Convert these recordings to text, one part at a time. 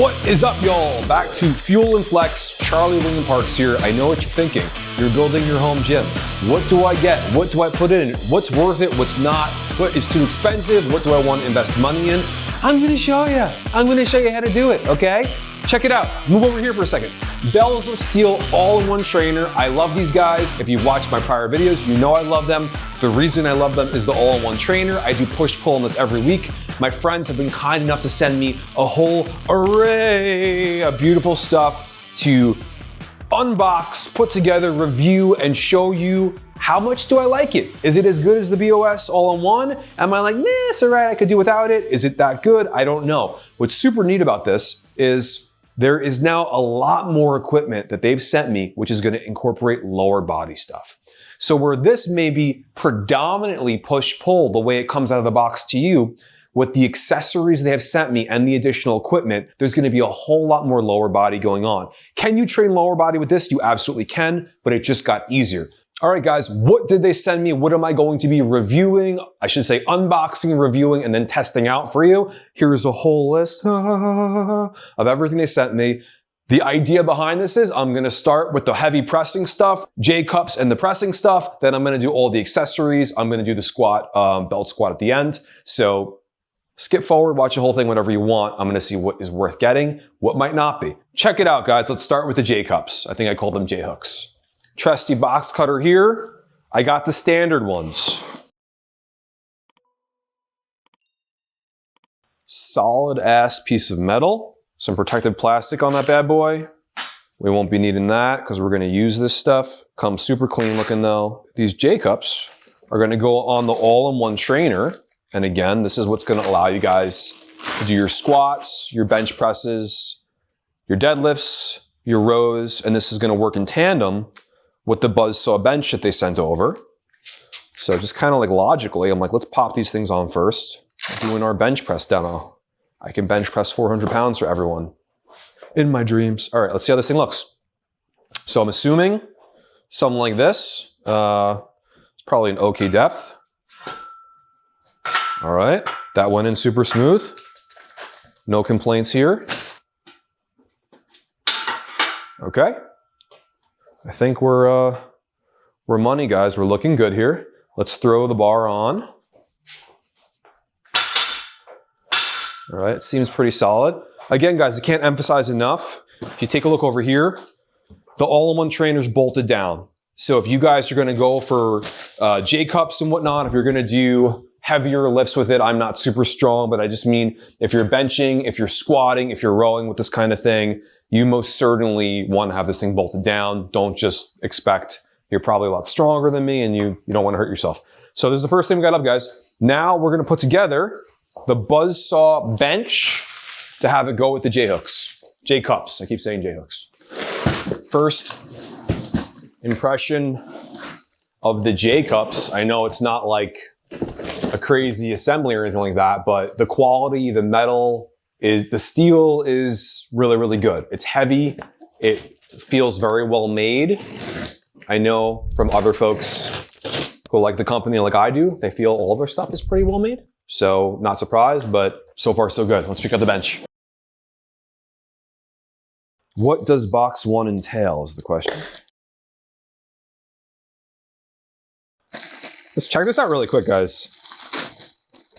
What is up, y'all? Back to Fuel and Flex. Charlie William Parks here. I know what you're thinking. You're building your home gym. What do I get? What do I put in? What's worth it? What's not? What is too expensive? What do I want to invest money in? I'm gonna show you. I'm gonna show you how to do it, okay? Check it out. Move over here for a second. Bells of Steel all-in-one trainer. I love these guys. If you've watched my prior videos, you know I love them. The reason I love them is the all-in-one trainer. I do push-pull on this every week. My friends have been kind enough to send me a whole array of beautiful stuff to unbox, put together, review, and show you how much do I like it. Is it as good as the BOS all-in-one? Am I like, nah, it's all right, I could do without it. Is it that good? I don't know. What's super neat about this is there is now a lot more equipment that they've sent me, which is gonna incorporate lower body stuff. So where this may be predominantly push-pull the way it comes out of the box to you, with the accessories they have sent me and the additional equipment, there's gonna be a whole lot more lower body going on. Can you train lower body with this? You absolutely can, but it just got easier. All right, guys, what did they send me? What am I going to be reviewing? I should say unboxing, reviewing, and then testing out for you. Here's a whole list of everything they sent me. The idea behind this is I'm gonna start with the heavy pressing stuff, J-cups and the pressing stuff. Then I'm gonna do all the accessories. I'm gonna do the squat, belt squat at the end. So skip forward, watch the whole thing, whatever you want. I'm gonna see what is worth getting, what might not be. Check it out, guys. Let's start with the J-cups. I think I call them J-hooks. Trusty box cutter here. I got the standard ones. Solid ass piece of metal. Some protective plastic on that bad boy. We won't be needing that because we're gonna use this stuff. Comes super clean looking though. These J-cups are gonna go on the all-in-one trainer. And again, this is what's gonna allow you guys to do your squats, your bench presses, your deadlifts, your rows, and this is gonna work in tandem with the Buzzsaw bench that they sent over. So just kind of like logically, I'm like, let's pop these things on first. Doing our bench press demo. I can bench press 400 pounds for everyone. In my dreams. All right, let's see how this thing looks. So I'm assuming something like this. It's probably an okay depth. All right, that went in super smooth. No complaints here. Okay. I think we're money, guys. We're looking good here. Let's throw the bar on. All right, seems pretty solid. Again, guys, I can't emphasize enough. If you take a look over here, the all-in-one trainer's bolted down. So if you guys are gonna go for J-cups and whatnot, if you're gonna do heavier lifts with it, I'm not super strong, but I just mean if you're benching, if you're squatting, if you're rowing with this kind of thing, you most certainly want to have this thing bolted down. Don't just expect you're probably a lot stronger than me and you don't want to hurt yourself. So this is the first thing we got up, guys. Now we're going to put together the Buzzsaw bench to have it go with the J-hooks. J-cups. I keep saying J-hooks. First impression of the J-cups. I know it's not like a crazy assembly or anything like that, but the quality, the metal, the steel is really, really good. It's heavy. It feels very well made. I know from other folks who like the company like I do, they feel all of their stuff is pretty well made. So not surprised, but so far so good. Let's check out the bench. What does box one entail is the question. Let's check this out really quick, guys.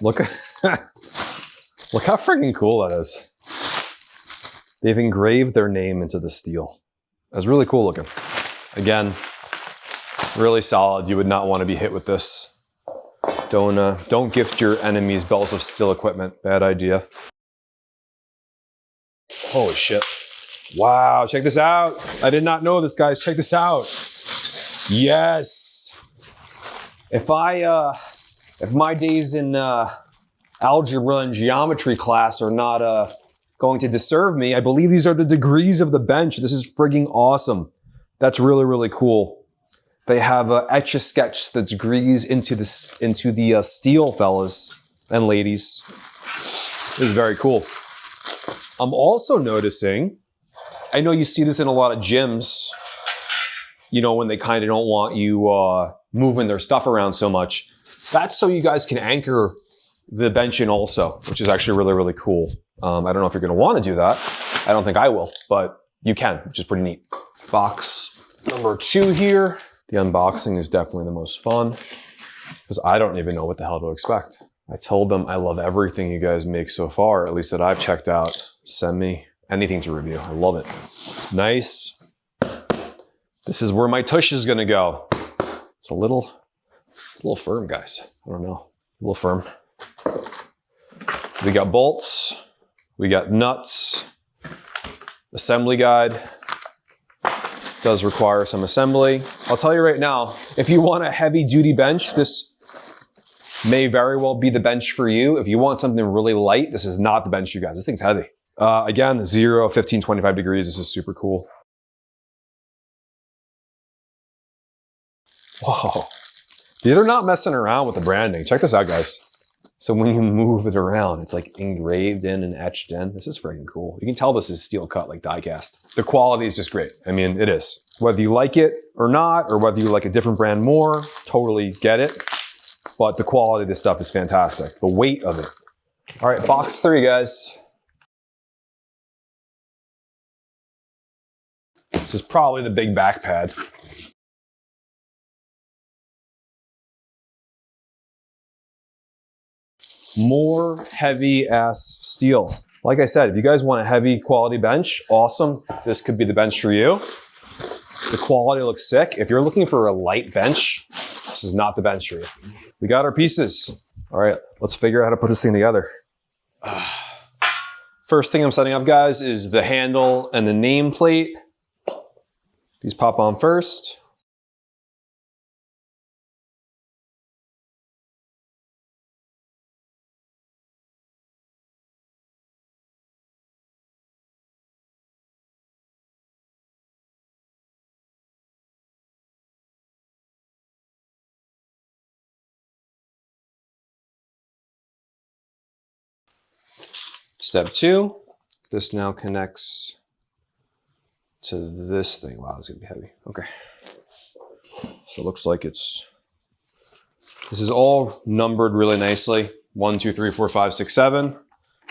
Look how freaking cool that is. They've engraved their name into the steel. That's really cool looking. Again, really solid. You would not want to be hit with this. Don't gift your enemies bells of steel equipment. Bad idea. Holy shit. Wow, check this out. I did not know this, guys. Check this out. Yes. If my days in algebra and geometry class are not going to disserve me, I believe these are the degrees of the bench. This is frigging awesome. That's really, really cool. They have etch-a-sketch the degrees into the steel, fellas and ladies. This is very cool. I'm also noticing, I know you see this in a lot of gyms, you know, when they kind of don't want you moving their stuff around so much. That's so you guys can anchor the bench in also, which is actually really, really cool. I don't know if you're gonna wanna do that, I don't think I will, but you can, which is pretty neat. Box number 2 here. The unboxing is definitely the most fun because I don't even know what the hell to expect. I told them I love everything you guys make so far, at least that I've checked out. Send me anything to review. I love it. Nice. This is where my tush is gonna go. It's a little firm, guys. I don't know, a little firm. We got bolts, we got nuts, assembly guide. Does require some assembly. I'll tell you right now, if you want a heavy duty bench, this may very well be the bench for you. If you want something really light, this is not the bench, you guys. This thing's heavy. Again, 0, 15, 25 degrees. This is super cool. Whoa. They're not messing around with the branding. Check this out, guys. So when you move it around, it's like engraved in and etched in. This is freaking cool. You can tell this is steel cut, like die cast. The quality is just great. I mean, it is. Whether you like it or not, or whether you like a different brand more, totally get it. But the quality of this stuff is fantastic. The weight of it. All right, box 3, guys. This is probably the big back pad. More heavy ass steel. Like I said, if you guys want a heavy quality bench, awesome. This could be the bench for you. The quality looks sick. If you're looking for a light bench, this is not the bench for you. We got our pieces. All right, let's figure out how to put this thing together. First thing I'm setting up, guys, is the handle and the nameplate. These pop on first. Step 2, this now connects to this thing. Wow, it's gonna be heavy. Okay. So it looks like this is all numbered really nicely. 1, 2, 3, 4, 5, 6, 7.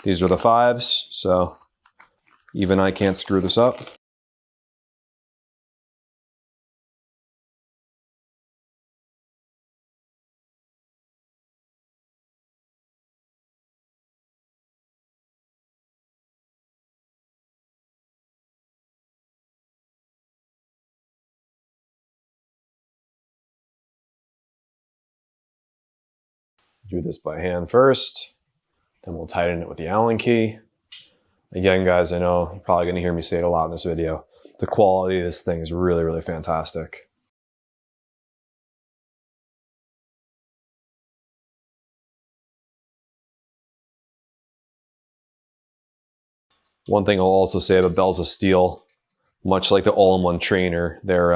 These are the 5s, so even I can't screw this up. Do this by hand first, then we'll tighten it with the Allen key. Again, guys, I know you're probably gonna hear me say it a lot in this video. The quality of this thing is really, really fantastic. One thing I'll also say about Bells of Steel, much like the all-in-one trainer, their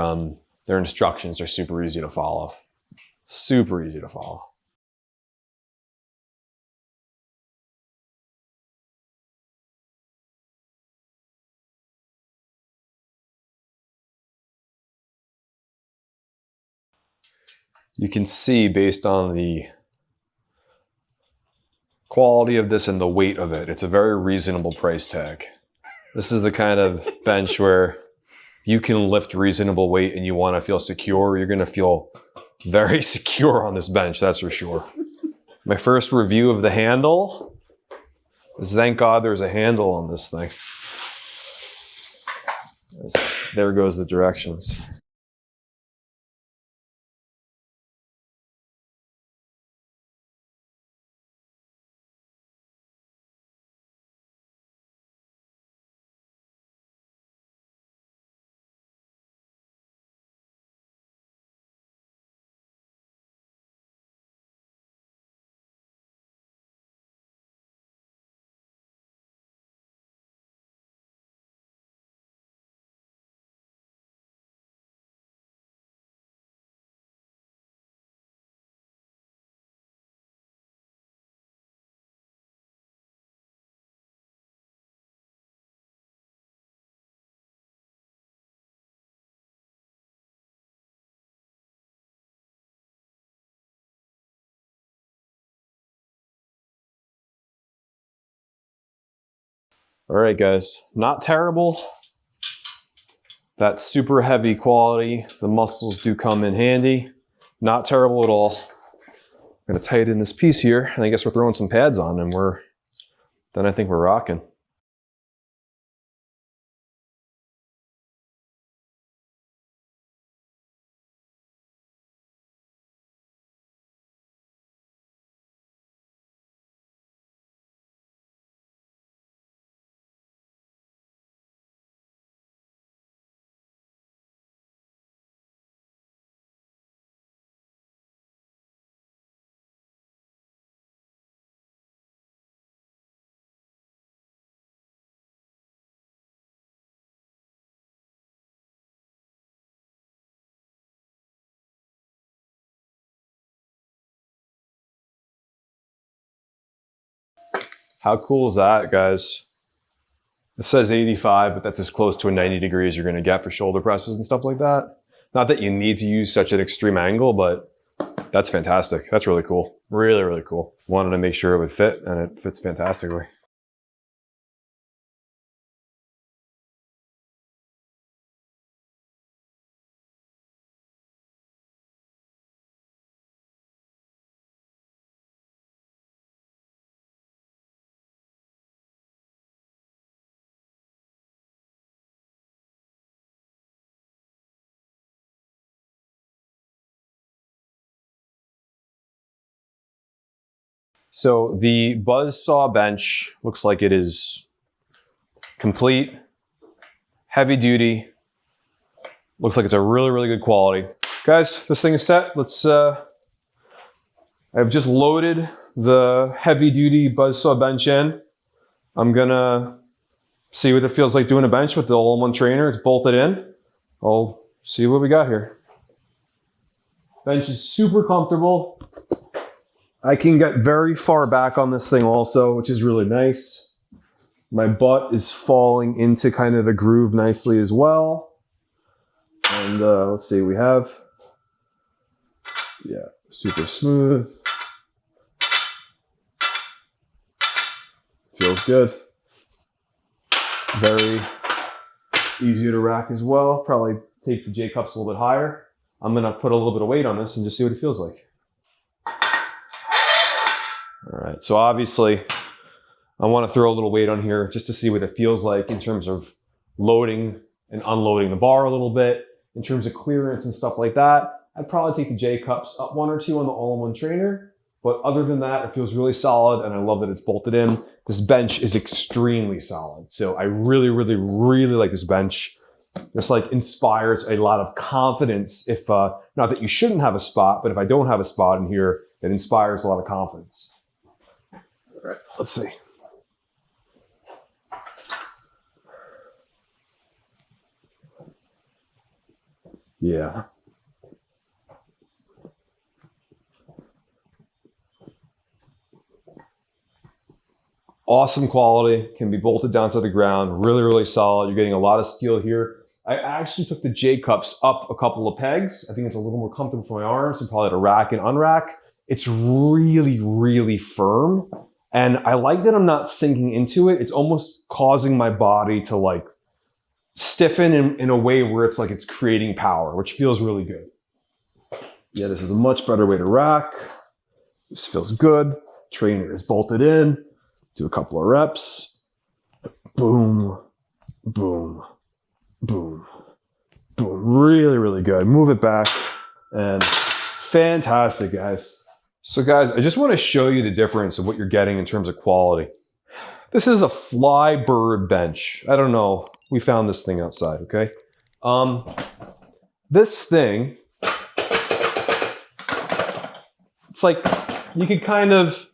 instructions are super easy to follow. Super easy to follow. You can see based on the quality of this and the weight of it, it's a very reasonable price tag. This is the kind of bench where you can lift reasonable weight and you want to feel secure. You're going to feel very secure on this bench, that's for sure. My first review of the handle is thank God there's a handle on this thing. There goes the directions. All right, guys, not terrible. That super heavy quality. The muscles do come in handy. Not terrible at all. I'm gonna tighten this piece here, and I guess we're throwing some pads on, and then I think we're rocking. How cool is that, guys? It says 85, but that's as close to a 90 degrees you're gonna get for shoulder presses and stuff like that. Not that you need to use such an extreme angle, but that's fantastic. That's really cool. Really, really cool. Wanted to make sure it would fit, and it fits fantastically. So the Buzzsaw bench looks like it is complete, heavy duty. Looks like it's a really, really good quality. Guys, this thing is set. I've just loaded the heavy duty Buzzsaw bench in. I'm gonna see what it feels like doing a bench with the all-in-one trainer. It's bolted in. I'll see what we got here. Bench is super comfortable. I can get very far back on this thing also, which is really nice. My butt is falling into kind of the groove nicely as well. And let's see, we have, yeah, super smooth. Feels good. Very easy to rack as well. Probably take the J-cups a little bit higher. I'm gonna put a little bit of weight on this and just see what it feels like. All right, so obviously I want to throw a little weight on here just to see what it feels like in terms of loading and unloading the bar a little bit, in terms of clearance and stuff like that. I'd probably take the J-cups up 1 or 2 on the all-in-one trainer, but other than that, it feels really solid, and I love that it's bolted in. This bench is extremely solid, so I really, really, really like this bench. This like inspires a lot of confidence. If not that you shouldn't have a spot, but if I don't have a spot in here, it inspires a lot of confidence. All right, let's see. Yeah. Awesome quality, can be bolted down to the ground, really, really solid. You're getting a lot of steel here. I actually took the J-cups up a couple of pegs. I think it's a little more comfortable for my arms, so probably to rack and unrack. It's really, really firm. And I like that I'm not sinking into it. It's almost causing my body to like stiffen in a way where it's like it's creating power, which feels really good. Yeah, this is a much better way to rack. This feels good. Trainer is bolted in. Do a couple of reps. Boom, boom, boom, boom. Really, really good. Move it back and fantastic, guys. So guys, I just want to show you the difference of what you're getting in terms of quality. This is a Flybird bench. I don't know. We found this thing outside, okay? This thing, it's like you could kind of,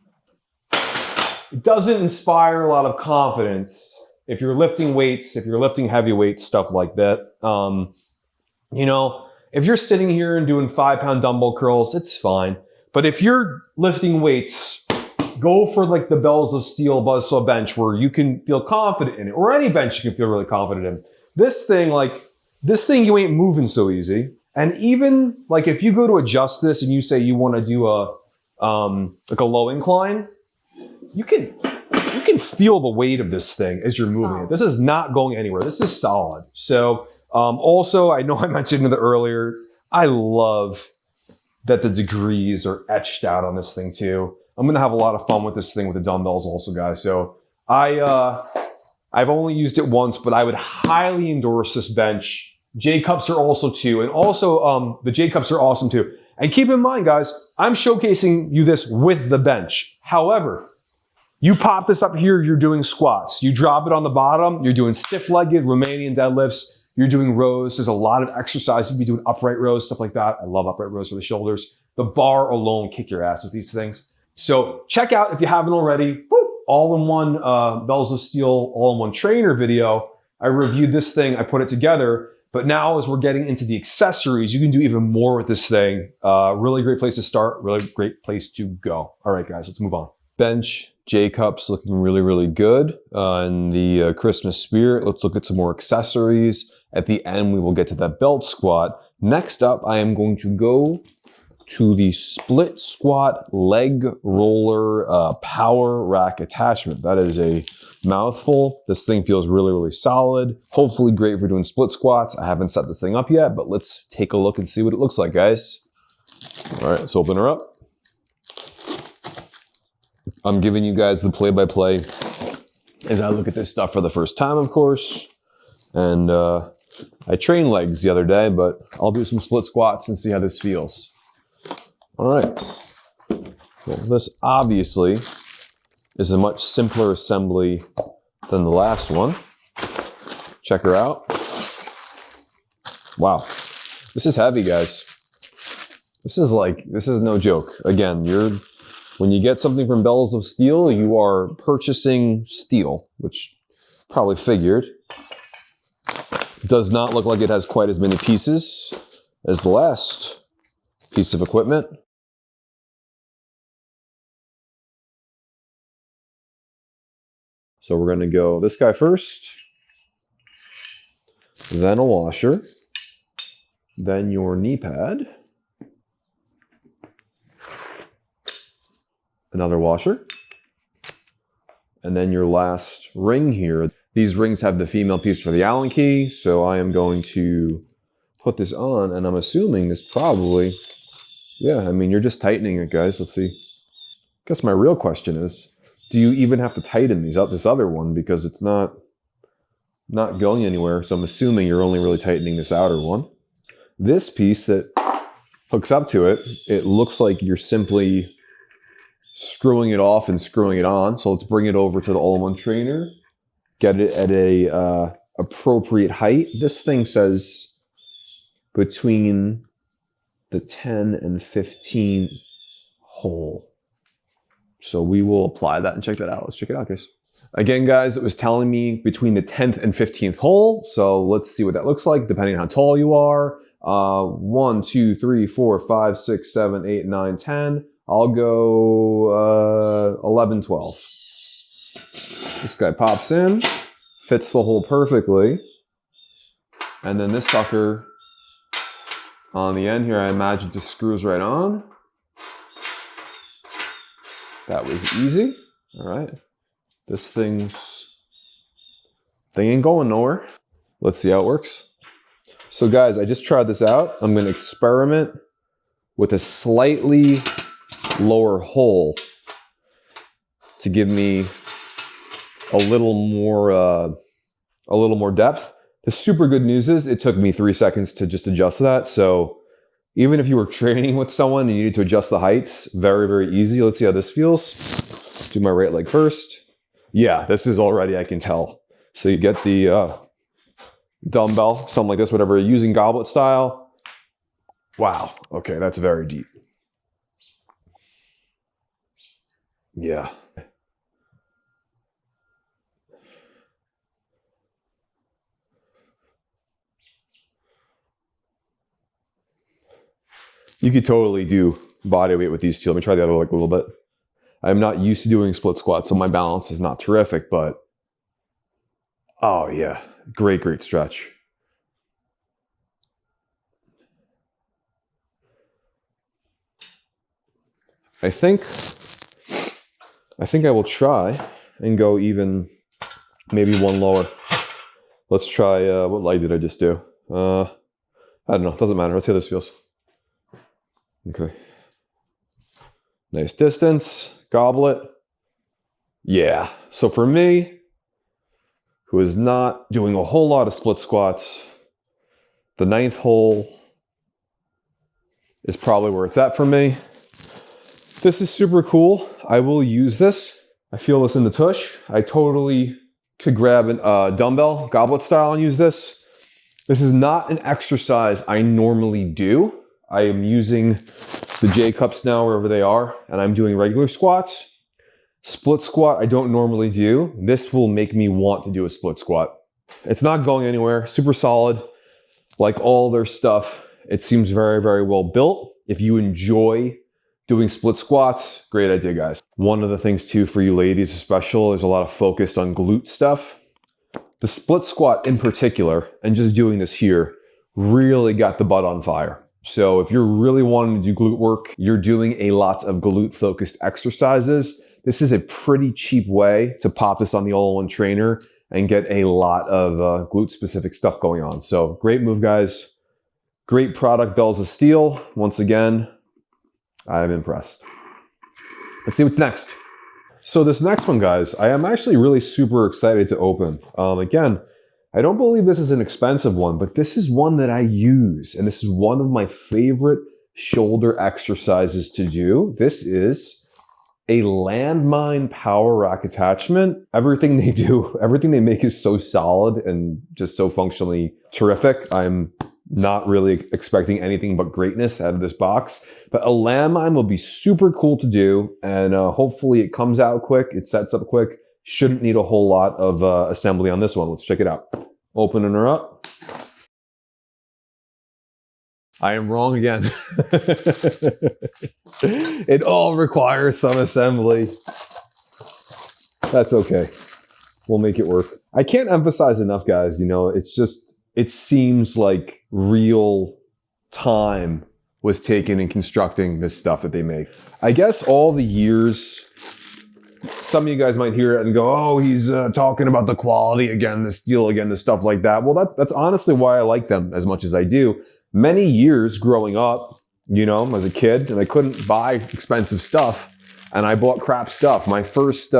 it doesn't inspire a lot of confidence if you're lifting weights, if you're lifting heavy weights, stuff like that. You know, if you're sitting here and doing 5-pound dumbbell curls, it's fine. But if you're lifting weights, go for like the Bells of Steel Buzzsaw bench where you can feel confident in it, or any bench you can feel really confident in. This thing, you ain't moving so easy. And even like if you go to adjust this and you say you want to do a like a low incline, you can you can feel the weight of this thing as you're moving it. This is not going anywhere. This is solid. So also, I know I mentioned it earlier, I love that the degrees are etched out on this thing too. I'm gonna have a lot of fun with this thing with the dumbbells also, guys. So I've only used it once, but I would highly endorse this bench. J-cups are also too, and also the J-cups are awesome too. And keep in mind, guys, I'm showcasing you this with the bench. However, you pop this up here, you're doing squats. You drop it on the bottom, you're doing stiff-legged Romanian deadlifts, you're doing rows. There's a lot of exercise. You'd be doing upright rows, stuff like that. I love upright rows for the shoulders. The bar alone kick your ass with these things. So check out, if you haven't already, all-in-one Bells of Steel, all-in-one trainer video. I reviewed this thing, I put it together. But now as we're getting into the accessories, you can do even more with this thing. Really great place to start, really great place to go. All right, guys, let's move on. Bench, J-cups looking really, really good. In the Christmas spirit, let's look at some more accessories. At the end, we will get to that belt squat. Next up, I am going to go to the split squat leg roller power rack attachment. That is a mouthful. This thing feels really, really solid. Hopefully great for doing split squats. I haven't set this thing up yet, but let's take a look and see what it looks like, guys. All right, let's open her up. I'm giving you guys the play-by-play as I look at this stuff for the first time, of course. And I trained legs the other day, but I'll do some split squats and see how this feels. All right. Well, this obviously is a much simpler assembly than the last one. Check her out. Wow. This is heavy, guys. This is no joke. Again, when you get something from Bells of Steel, you are purchasing steel, which probably figured. Does not look like it has quite as many pieces as the last piece of equipment. So we're going to go this guy first, then a washer, then your knee pad, another washer, and then your last ring here. These rings have the female piece for the Allen key, so I am going to put this on, and I'm assuming this probably, yeah, I mean, you're just tightening it, guys. Let's see. I guess my real question is, do you even have to tighten this other one, because it's not going anywhere, so I'm assuming you're only really tightening this outer one. This piece that hooks up to it, it looks like you're simply screwing it off and screwing it on. So let's bring it over to the all-in-one trainer, get it at a appropriate height. This thing says between the 10 and 15 hole. So we will apply that and check that out. Let's check it out, guys. Again, guys, it was telling me between the 10th and 15th hole. So let's see what that looks like, depending on how tall you are. 1, 2, 3, 4, 5, 6, 7, 8, 9, 10. I'll go 11, 12. This guy pops in, fits the hole perfectly. And then this sucker on the end here, I imagine just screws right on. That was easy. All right. This thing ain't going nowhere. Let's see how it works. So guys, I just tried this out. I'm going to experiment with a slightly lower hole to give me a little more depth. The super good news is it took me 3 seconds to just adjust that. So even if you were training with someone and you needed to adjust the heights, very, very easy. Let's see how this feels. Do my right leg first. Yeah, this is already, I can tell. So you get the dumbbell, something like this, whatever you're using, goblet style. Wow, okay, that's very deep. Yeah. You could totally do body weight with these two. Let me try the other leg a little bit. I'm not used to doing split squats, so my balance is not terrific, but oh yeah, great, great stretch. I think I will try and go even maybe one lower. Let's try, what light did I just do? I don't know, doesn't matter. Let's see how this feels. Okay. Nice distance, goblet. Yeah, so for me, who is not doing a whole lot of split squats, the 9th hole is probably where it's at for me. This is super cool. I will use this. I feel this in the tush. I totally could grab a dumbbell, goblet style, and use this. This is not an exercise I normally do. I am using the J cups now wherever they are, and I'm doing regular squats. Split squat I don't normally do. This will make me want to do a split squat. It's not going anywhere, super solid. Like all their stuff, it seems very, very well built. If you enjoy doing split squats, great idea, guys. One of the things too for you ladies especially, there's a lot of focused on glute stuff. The split squat in particular, and just doing this here, really got the butt on fire. So if you're really wanting to do glute work, you're doing a lot of glute focused exercises. This is a pretty cheap way to pop this on the all-in-one trainer and get a lot of glute specific stuff going on. So great move, guys. Great product, bells of steel. Once again, I'm impressed. Let's see what's next. So this next one, guys, I am actually really super excited to open. Again, I don't believe this is an expensive one, but this is one that I use, and this is one of my favorite shoulder exercises to do. This is a Landmine power rack attachment. Everything they do, everything they make is so solid and just so functionally terrific. I'm not really expecting anything but greatness out of this box, but a Landmine will be super cool to do, and hopefully it comes out quick, it sets up quick. Shouldn't need a whole lot of assembly on this one. Let's check it out. Opening her up. I am wrong again. It all requires some assembly. That's okay. We'll make it work. I can't emphasize enough, guys, you know, it's just, it seems like real time was taken in constructing this stuff that they make. I guess all the years, some of you guys might hear it and go, oh, he's talking about the quality again, the steel again, the stuff like that. Well, that's honestly why I like them as much as I do. Many years growing up, you know, as a kid, and I couldn't buy expensive stuff, and I bought crap stuff. My first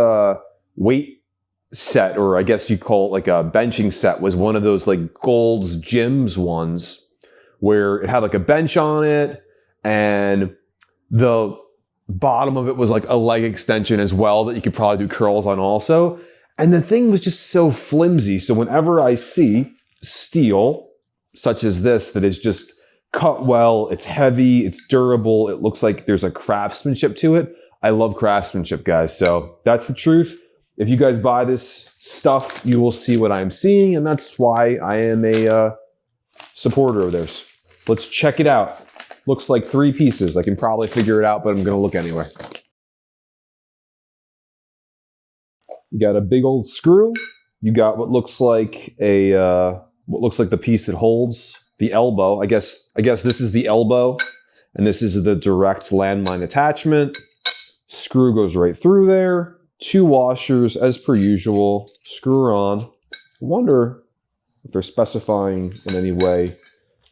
weight set, or I guess you call it like a benching set, was one of those like Gold's Gyms ones where it had like a bench on it, and the bottom of it was like a leg extension as well that you could probably do curls on also. And the thing was just so flimsy. So whenever I see steel such as this that is just cut well, it's heavy, it's durable, it looks like there's a craftsmanship to it. I love craftsmanship, guys. So that's the truth. If you guys buy this stuff, you will see what I'm seeing, and that's why I am a supporter of theirs. Let's check it out. Looks like 3 pieces. I can probably figure it out, but I'm gonna look anyway. You got a big old screw. You got what looks like the piece that holds the elbow. I guess this is the elbow, and this is the direct Landmine attachment. Screw goes right through there. 2 washers as per usual. Screw her on. I wonder if they're specifying in any way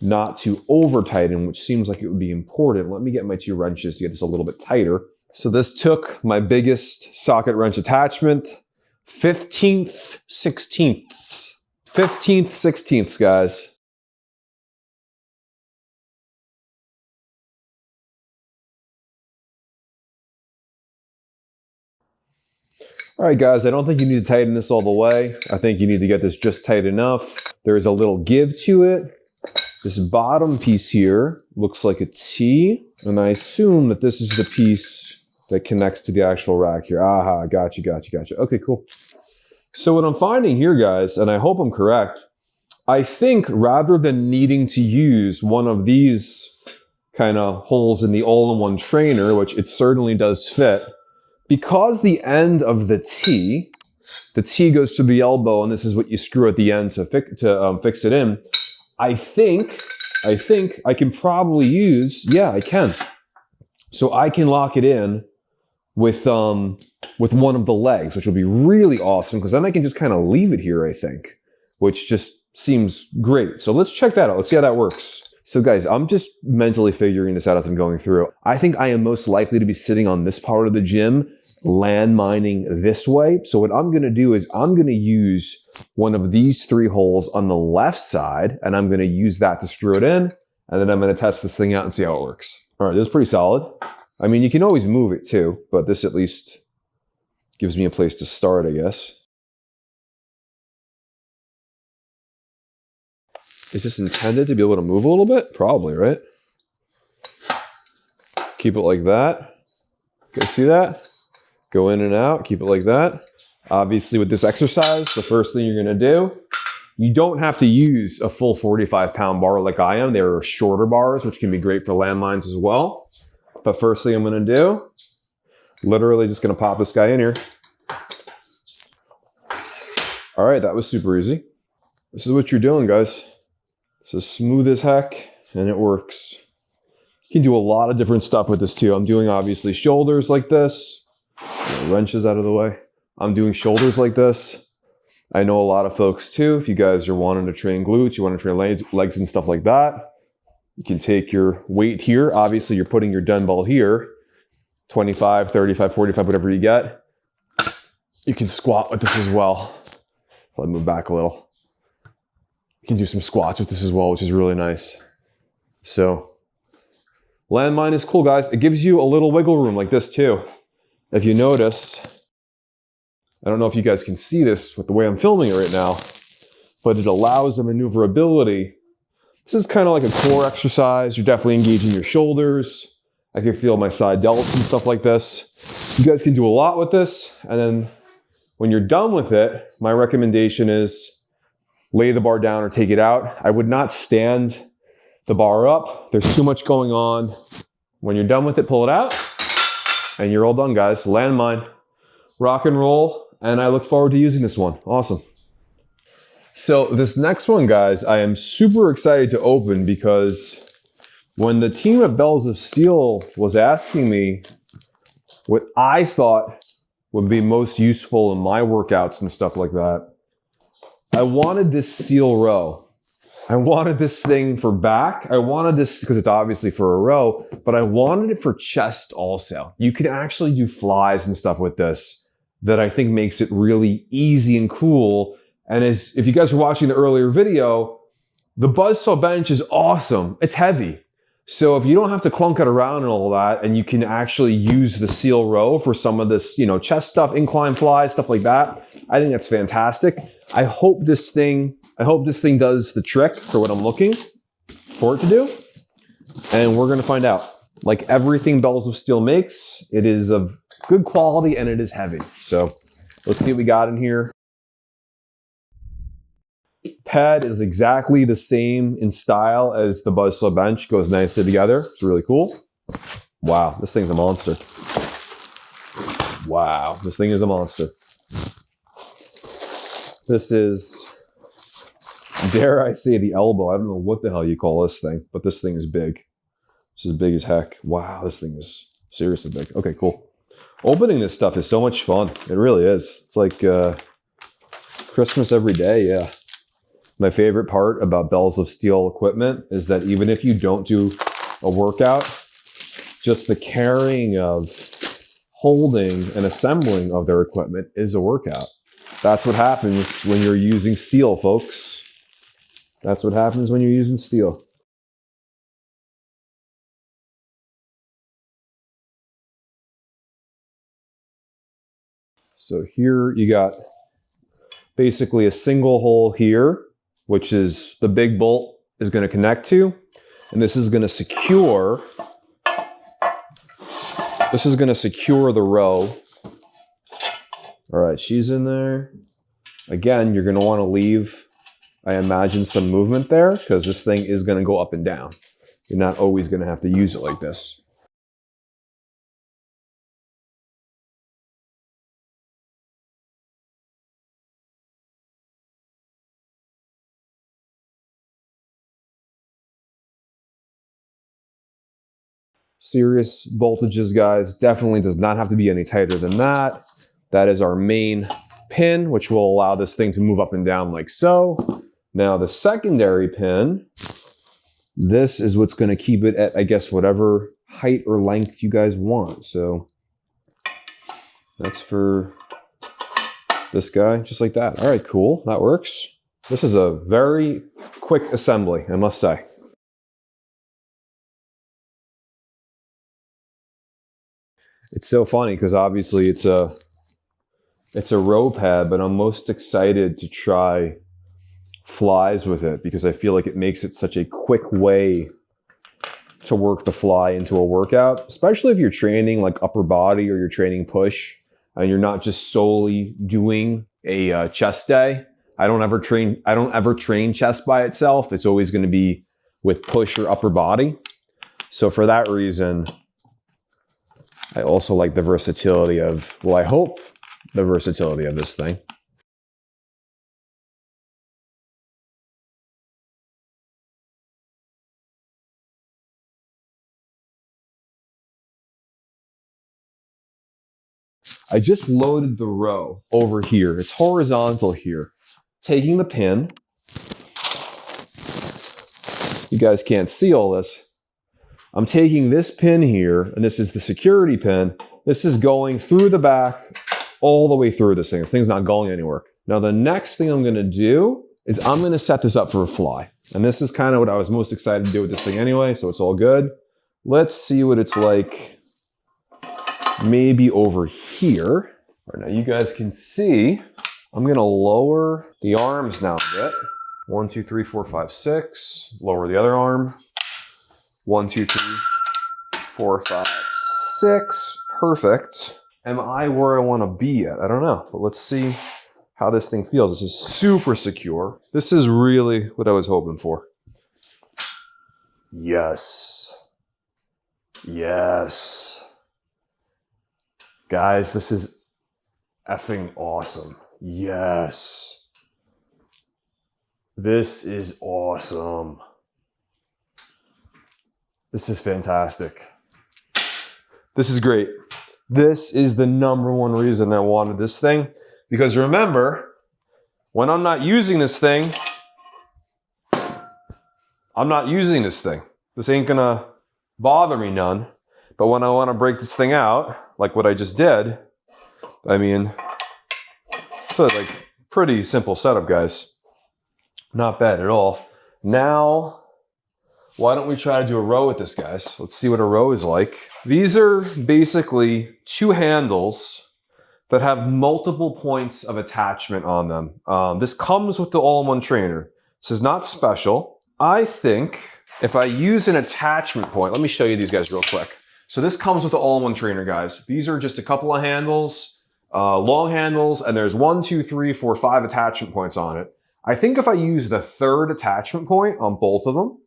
not to over tighten, which seems like it would be important. Let me get my 2 wrenches to get this a little bit tighter. So this took my biggest socket wrench attachment, 15th, 16th. 15th, 16th, guys. All right, guys, I don't think you need to tighten this all the way. I think you need to get this just tight enough. There is a little give to it. This bottom piece here looks like a T, and I assume that this is the piece that connects to the actual rack here. Aha, gotcha. Okay, cool. So what I'm finding here, guys, and I hope I'm correct, I think rather than needing to use one of these kind of holes in the all-in-one trainer, which it certainly does fit, because the end of the T goes to the elbow, and this is what you screw at the end to fix it in, I think I can probably use, yeah, I can. So I can lock it in with with one of the legs, which will be really awesome because then I can just kind of leave it here, I think, which just seems great. So let's check that out. Let's see how that works. So guys, I'm just mentally figuring this out as I'm going through. I think I am most likely to be sitting on this part of the gym, landmining this way. So what I'm gonna do is I'm gonna use one of these 3 holes on the left side, and I'm gonna use that to screw it in, and then I'm gonna test this thing out and see how it works. All right, this is pretty solid. I mean, you can always move it too, but this at least gives me a place to start, I guess. Is this intended to be able to move a little bit? Probably, right? Keep it like that. You guys see that? Go in and out, keep it like that. Obviously with this exercise, the first thing you're gonna do, you don't have to use a full 45-pound bar like I am. There are shorter bars, which can be great for landmines as well. But first thing I'm gonna do, literally just gonna pop this guy in here. All right, that was super easy. This is what you're doing, guys. So smooth as heck, and it works. You can do a lot of different stuff with this too. I'm doing obviously shoulders like this. Wrenches out of the way. I'm doing shoulders like this. I know a lot of folks too, if you guys are wanting to train glutes, you want to train legs and stuff like that, you can take your weight here. Obviously, you're putting your dumbbell here, 25, 35, 45, whatever you get. You can squat with this as well. Let me move back a little. You can do some squats with this as well, which is really nice. So, landmine is cool, guys. It gives you a little wiggle room like this too. If you notice, I don't know if you guys can see this with the way I'm filming it right now, but it allows the maneuverability. This is kind of like a core exercise. You're definitely engaging your shoulders. I can feel my side delts and stuff like this. You guys can do a lot with this. And then when you're done with it, my recommendation is lay the bar down or take it out. I would not stand the bar up. There's too much going on. When you're done with it, pull it out. And you're all done, guys. Landmine, rock and roll, and I look forward to using this one. Awesome. So this next one, guys, I am super excited to open because when the team at Bells of Steel was asking me what I thought would be most useful in my workouts and stuff like that, I wanted this seal row. I wanted this thing for back. I wanted this because it's obviously for a row, but I wanted it for chest also. You can actually do flies and stuff with this that I think makes it really easy and cool. And as if you guys were watching the earlier video, the Buzzsaw bench is awesome. It's heavy. So if you don't have to clunk it around and all that, and you can actually use the seal row for some of this, you know, chest stuff, incline flies, stuff like that, I think that's fantastic. I hope this thing does the trick for what I'm looking for it to do. And we're gonna find out. Like everything Bells of Steel makes, it is of good quality and it is heavy. So let's see what we got in here. Pad is exactly the same in style as the Buzzsaw bench. Goes nicely together. It's really cool. Wow, this thing's a monster. Wow, this thing is a monster. This is, dare I say, the elbow. I don't know what the hell you call this thing, but this thing is big. This is big as heck. Wow, this thing is seriously big. Okay, cool. Opening this stuff is so much fun. It really is. It's like Christmas every day, yeah. My favorite part about Bells of Steel equipment is that even if you don't do a workout, just the carrying of holding and assembling of their equipment is a workout. That's what happens when you're using steel, folks. That's what happens when you're using steel. So here you got basically a single hole here, which is the big bolt is going to connect to. And this is going to secure, the row. All right, she's in there. Again, you're going to want to leave, I imagine, some movement there because this thing is going to go up and down. You're not always going to have to use it like this. Serious voltages, guys. Definitely does not have to be any tighter than that. That is our main pin, which will allow this thing to move up and down like so. Now the secondary pin, this is what's going to keep it at, I guess, whatever height or length you guys want. So that's for this guy, just like that. All right, cool, that works. This is a very quick assembly, I must say. It's so funny because obviously it's a row pad, but I'm most excited to try flies with it because I feel like it makes it such a quick way to work the fly into a workout, especially if you're training like upper body or you're training push and you're not just solely doing a chest day. I don't ever train chest by itself. It's always going to be with push or upper body. So for that reason, I also like the versatility of, well, I hope the versatility of this thing. I just loaded the row over here. It's horizontal here. Taking the pin. You guys can't see all this. I'm taking this pin here, and this is the security pin. This is going through the back all the way through this thing. This thing's not going anywhere. Now the next thing I'm gonna do is I'm gonna set this up for a fly. And this is kind of what I was most excited to do with this thing anyway, so it's all good. Let's see what it's like maybe over here. All right, now you guys can see, I'm gonna lower the arms now a bit. 1, 2, 3, 4, 5, 6. Lower the other arm. 1, 2, 3, 4, 5, 6. Perfect. Am I where I want to be at? I don't know, but let's see how this thing feels. This is super secure. This is really what I was hoping for. Yes. Yes. Guys, this is effing awesome. Yes. This is awesome. This is fantastic. This is great. This is the #1 reason I wanted this thing. Because remember, when I'm not using this thing, I'm not using this thing. This ain't gonna bother me none. But when I wanna break this thing out, like what I just did, I mean, so like pretty simple setup, guys. Not bad at all. Now, why don't we try to do a row with this, guys? Let's see what a row is like. These are basically 2 handles that have multiple points of attachment on them. This comes with the all-in-one trainer. This is not special. I think if I use an attachment point, let me show you these guys real quick. So this comes with the all-in-one trainer, guys. These are just a couple of handles, long handles, and there's 1, 2, 3, 4, 5 attachment points on it. I think if I use the 3rd attachment point on both of them,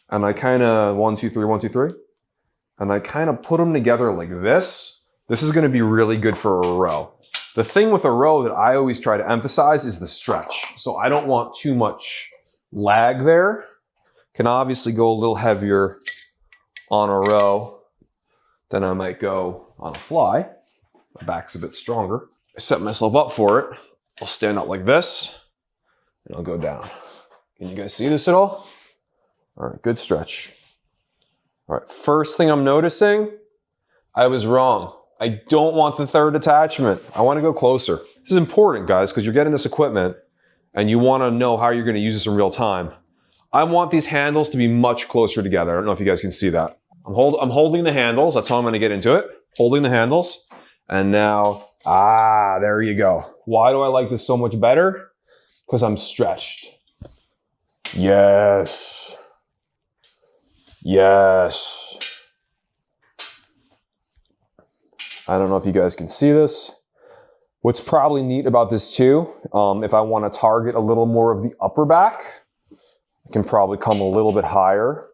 and I kind of 1, 2, 3, 1, 2, 3, and I kind of put them together like this, this is going to be really good for a row. The thing with a row that I always try to emphasize is the stretch. So I don't want too much lag there. Can obviously go a little heavier on a row than I might go on a fly. My back's a bit stronger. I set myself up for it. I'll stand up like this, and I'll go down. Can you guys see this at all? All right, good stretch. All right, first thing I'm noticing, I was wrong. I don't want the 3rd attachment. I want to go closer. This is important, guys, because you're getting this equipment and you want to know how you're going to use this in real time. I want these handles to be much closer together. I don't know if you guys can see that. I'm holding the handles. That's how I'm going to get into it. Holding the handles. And now, there you go. Why do I like this so much better? Because I'm stretched. Yes. Yes. I don't know if you guys can see this. What's probably neat about this too, if I want to target a little more of the upper back, I can probably come a little bit higher.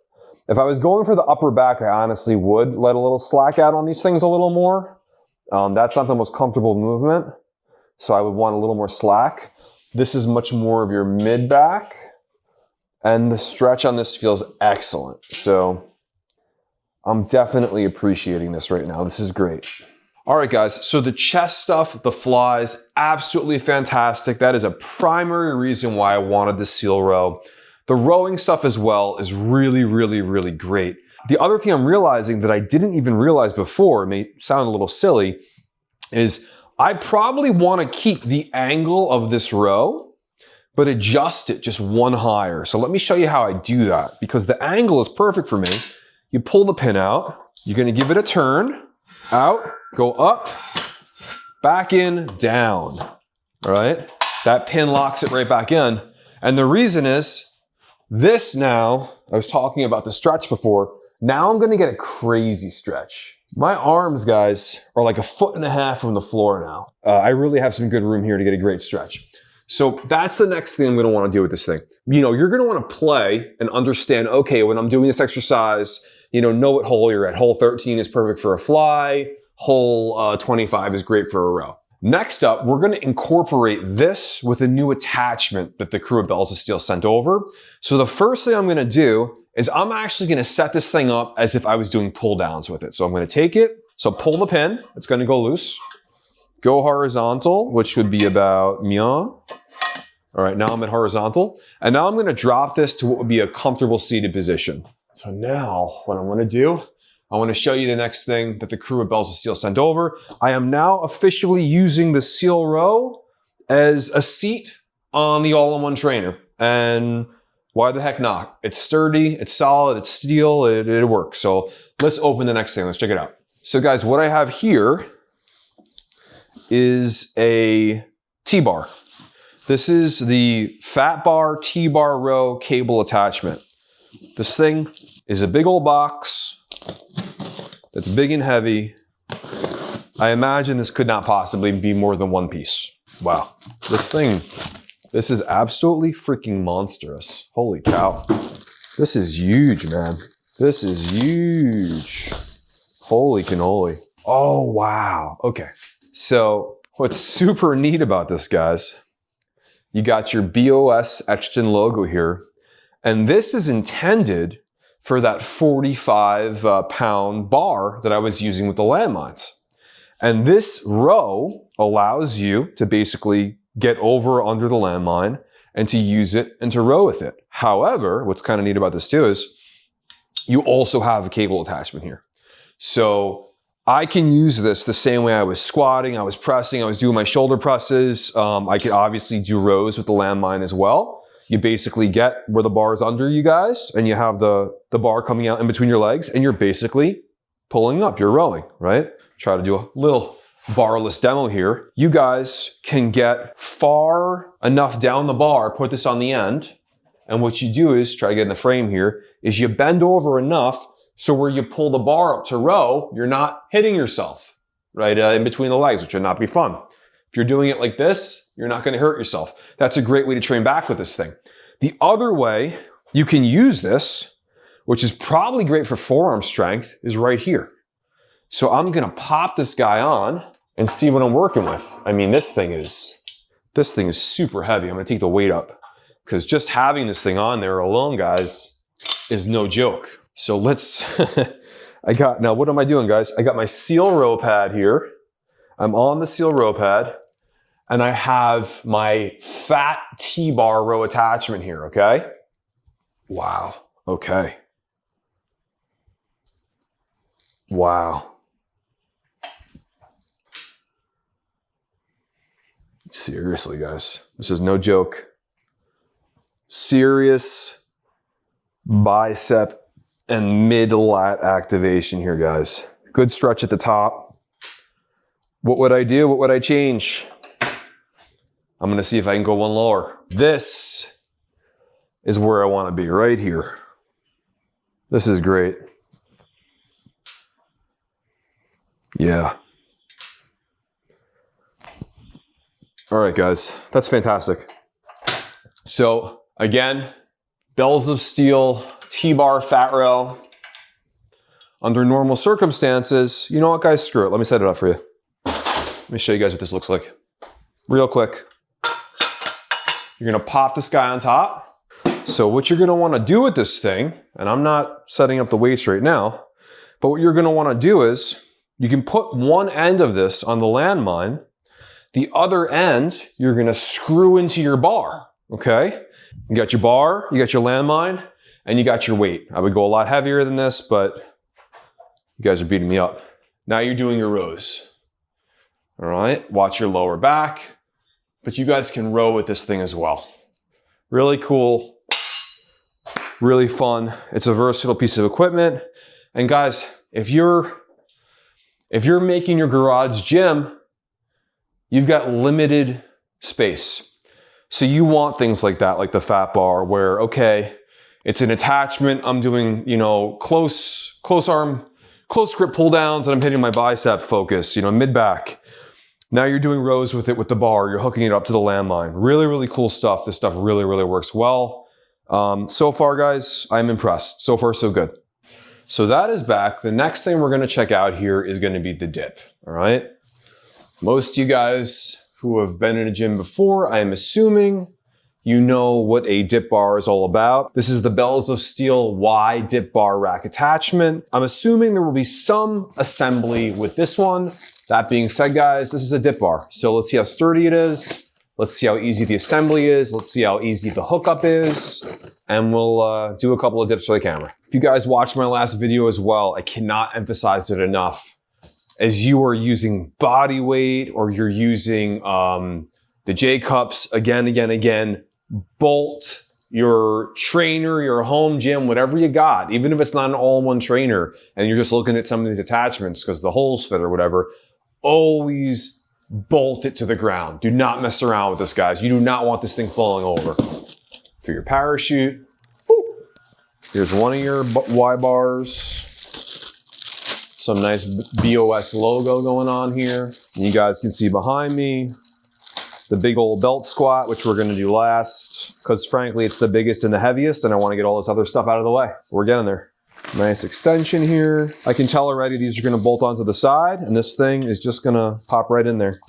If I was going for the upper back, I honestly would let a little slack out on these things a little more. That's not the most comfortable movement, so I would want a little more slack. This is much more of your mid back, and the stretch on this feels excellent. So I'm definitely appreciating this right now. This is great. All right, guys, so the chest stuff, the flies, absolutely fantastic. That is a primary reason why I wanted the seal row. The rowing stuff as well is really, really, really great. The other thing I'm realizing that I didn't even realize before, it may sound a little silly, is I probably want to keep the angle of this row, but adjust it just one higher. So let me show you how I do that, because the angle is perfect for me. You pull the pin out, you're going to give it a turn, out, go up, back in, down, all right? That pin locks it right back in. And the reason is, this now, I was talking about the stretch before, now I'm gonna get a crazy stretch. My arms, guys, are like 1.5 feet from the floor now. I really have some good room here to get a great stretch. So that's the next thing I'm gonna wanna do with this thing. You know, you're gonna wanna play and understand, okay, when I'm doing this exercise, you know what hole you're at. Hole 13 is perfect for a fly. Hole 25 is great for a row. Next up, we're gonna incorporate this with a new attachment that the crew at Bells of Steel sent over. So the first thing I'm gonna do is I'm actually gonna set this thing up as if I was doing pull downs with it. So I'm gonna take it, so pull the pin, it's gonna go loose. Go horizontal, which would be about meow. All right, now I'm at horizontal. And now I'm gonna drop this to what would be a comfortable seated position. So now what I'm gonna do, I wanna show you the next thing that the crew at Bells of Steel sent over. I am now officially using the seal row as a seat on the all-in-one trainer. And why the heck not? It's sturdy, it's solid, it's steel, it works. So let's open the next thing, let's check it out. So guys, what I have here is a T-bar. This is the Fat Bar T-bar row cable attachment. This thing is a big old box that's big and heavy. I imagine this could not possibly be more than one piece. Wow, this is absolutely freaking monstrous. Holy cow. This is huge, man. This is huge. Holy cannoli. Oh, wow. Okay. So what's super neat about this, guys, you got your BOS etched in logo here. And this is intended for that 45-pound bar that I was using with the landmines. And this row allows you to basically get over or under the landmine and to use it and to row with it. However, what's kind of neat about this too is you also have a cable attachment here. So I can use this the same way I was squatting, I was pressing, I was doing my shoulder presses. I could obviously do rows with the landmine as well. You basically get where the bar is under you guys and you have the bar coming out in between your legs and you're basically pulling up, you're rowing, right? Try to do a little barless demo here. You guys can get far enough down the bar, put this on the end, and what you do is, try to get in the frame here, is you bend over enough so where you pull the bar up to row, you're not hitting yourself, right, in between the legs, which would not be fun. If you're doing it like this, you're not gonna hurt yourself. That's a great way to train back with this thing. The other way you can use this, which is probably great for forearm strength, is right here. So I'm gonna pop this guy on and see what I'm working with. I mean, this thing is super heavy. I'm gonna take the weight up because just having this thing on there alone, guys, is no joke. So let's, now what am I doing, guys? I got my seal row pad here. I'm on the seal row pad and I have my fat T-bar row attachment here, okay? Wow, okay. Wow. Seriously, guys, this is no joke. Serious bicep and mid-lat activation here, guys. Good stretch at the top. What would I do? What would I change? I'm gonna see if I can go one lower. This is where I wanna be, right here. This is great. Yeah. All right, guys, that's fantastic. So again, Bells of Steel, T-bar fat row. Under normal circumstances, you know what, guys, screw it. Let me set it up for you. Let me show you guys what this looks like. Real quick. You're gonna pop this guy on top. So what you're gonna wanna do with this thing, and I'm not setting up the weights right now, but what you're gonna wanna do is, You can put one end of this on the Landmine. The other end, you're gonna screw into your bar, okay? You got your bar, you got your Landmine, and you got your weight. I would go a lot heavier than this, but you guys are beating me up. Now you're doing your rows. All right, watch your lower back, but you guys can row with this thing as well. Really cool, really fun. It's a versatile piece of equipment. And guys, if you're making your garage gym, you've got limited space. So you want things like that, like the fat bar, where, okay, it's an attachment. I'm doing, you know, close grip pull downs, and I'm hitting my bicep focus, you know, mid back. Now you're doing rows with it with the bar. You're hooking it up to the Landmine. Really, really cool stuff. This stuff really, really works well. So far, guys, I'm impressed. So far, so good. So that is back. The next thing we're going to check out here is going to be the dip. All right. Most of you guys who have been in a gym before, I am assuming you know what a dip bar is all about. This is the Bells of Steel Y dip bar rack attachment. I'm assuming there will be some assembly with this one. That being said, guys, this is a dip bar. So let's see how sturdy it is. Let's see how easy the assembly is. Let's see how easy the hookup is. And we'll do a couple of dips for the camera. If you guys watched my last video as well, I cannot emphasize it enough. As you are using body weight or you're using the J-cups again, bolt your trainer, your home gym, whatever you got, even if it's not an all-in-one trainer and you're just looking at some of these attachments because the holes fit or whatever, always bolt it to the ground. Do not mess around with this, guys. You do not want this thing falling over. For your parachute, whoop. Here's one of your Y bars. Some nice BOS logo going on here. And you guys can see behind me the big old belt squat, which we're gonna do last, because frankly, it's the biggest and the heaviest, and I wanna get all this other stuff out of the way. We're getting there. Nice extension here. I can tell already these are gonna bolt onto the side, and this thing is just gonna pop right in there.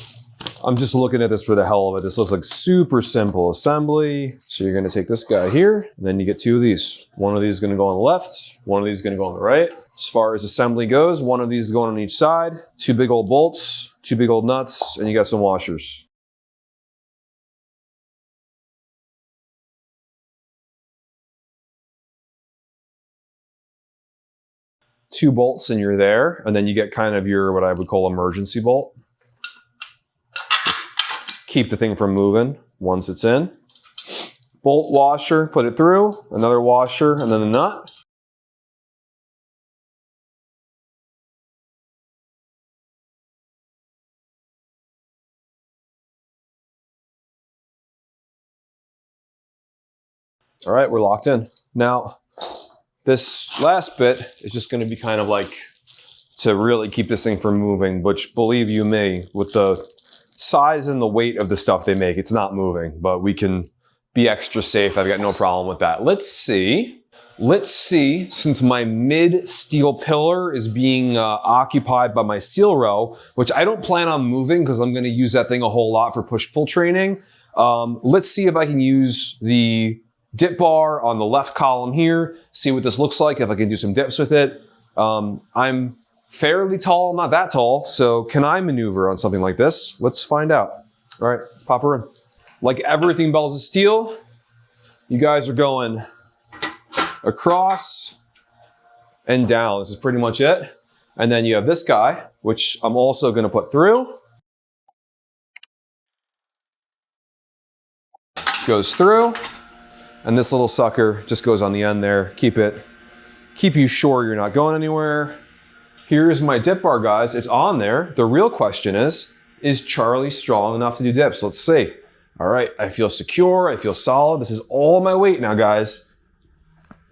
I'm just looking at this for the hell of it. This looks like super simple assembly. So you're gonna take this guy here, and then you get two of these. One of these is gonna go on the left, one of these is gonna go on the right. As far as assembly goes, one of these is going on each side, two big old bolts, two big old nuts, and you got some washers. Two bolts and you're there, and then you get kind of your, what I would call emergency bolt. Just keep the thing from moving once it's in. Bolt washer, put it through, another washer, and then the nut. All right, we're locked in. Now, this last bit is just gonna be kind of like to really keep this thing from moving, which believe you me, with the size and the weight of the stuff they make, it's not moving, but we can be extra safe. I've got no problem with that. Let's see, since my mid steel pillar is being occupied by my seal row, which I don't plan on moving because I'm gonna use that thing a whole lot for push-pull training. Let's see if I can use the dip bar on the left column here, see what this looks like, if I can do some dips with it. I'm fairly tall, I'm not that tall, so can I maneuver on something like this? Let's find out. All right, pop her in. Like everything Bells of Steel, you guys are going across and down. This is pretty much it. And then you have this guy, which I'm also gonna put through. Goes through. And this little sucker just goes on the end there. Keep you sure you're not going anywhere. Here's my dip bar, guys. It's on there. The real question is Charlie strong enough to do dips? Let's see. All right, I feel secure, I feel solid. This is all my weight now, guys.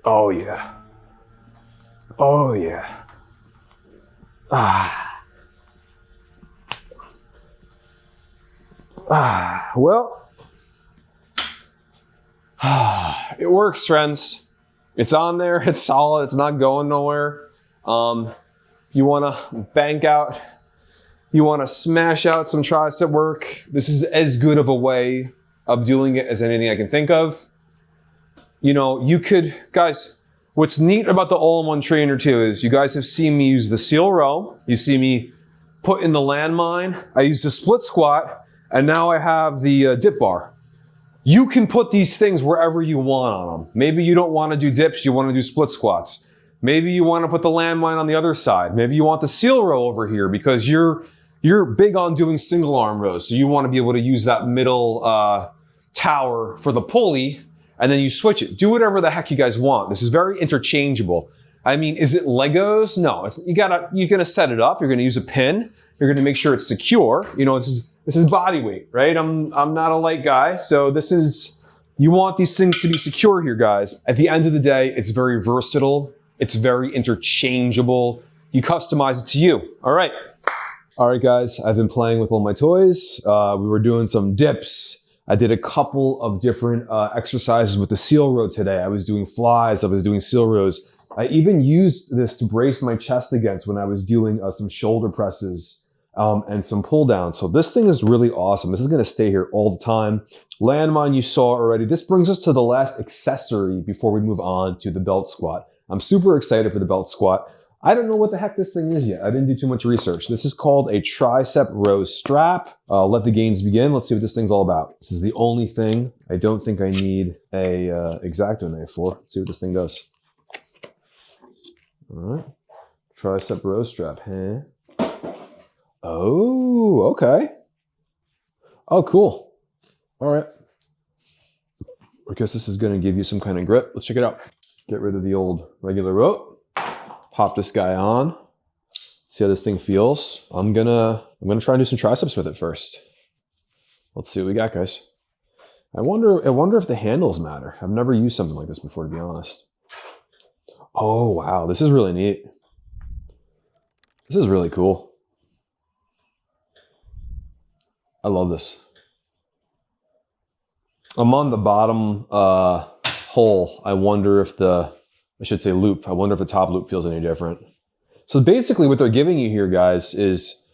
Oh yeah. Oh yeah. Well, it works, friends. It's on there, it's solid, it's not going nowhere. You wanna bank out, you wanna smash out some tricep work. This is as good of a way of doing it as anything I can think of. You know, you could, guys, What's neat about the all-in-one trainer too is you guys have seen me use the seal row. You see me put in the landmine. I use the split squat, and now I have the dip bar. You can put these things wherever you want on them. Maybe you don't want to do dips, you want to do split squats. Maybe you want to put the landmine on the other side. Maybe you want the seal row over here because you're big on doing single arm rows. So you want to be able to use that middle tower for the pulley, and then you switch it. Do whatever the heck you guys want. This is very interchangeable. I mean, is it Legos? No, you're gonna set it up. You're gonna use a pin. You're gonna make sure it's secure. You know, this is body weight, right? I'm not a light guy, so you want these things to be secure here, guys. At the end of the day, it's very versatile. It's very interchangeable. You customize it to you. All right, guys. I've been playing with all my toys. We were doing some dips. I did a couple of different exercises with the seal row today. I was doing flies, I was doing seal rows. I even used this to brace my chest against when I was doing some shoulder presses and some pull downs. So this thing is really awesome. This is gonna stay here all the time. Landmine you saw already. This brings us to the last accessory before we move on to the belt squat. I'm super excited for the belt squat. I don't know what the heck this thing is yet. I didn't do too much research. This is called a tricep row strap. Let the games begin. Let's see what this thing's all about. This is the only thing I don't think I need a X-Acto knife for. Let's see what this thing does. All right, tricep row strap, huh? Oh, okay. Oh, cool. All right. I guess this is gonna give you some kind of grip. Let's check it out. Get rid of the old regular rope. Pop this guy on, see how this thing feels. I'm gonna try and do some triceps with it first. Let's see what we got, guys. I wonder if the handles matter. I've never used something like this before, to be honest. Oh, wow, this is really neat. This is really cool. I love this. I'm on the bottom hole. I wonder if I should say loop. I wonder if the top loop feels any different. So basically what they're giving you here, guys, is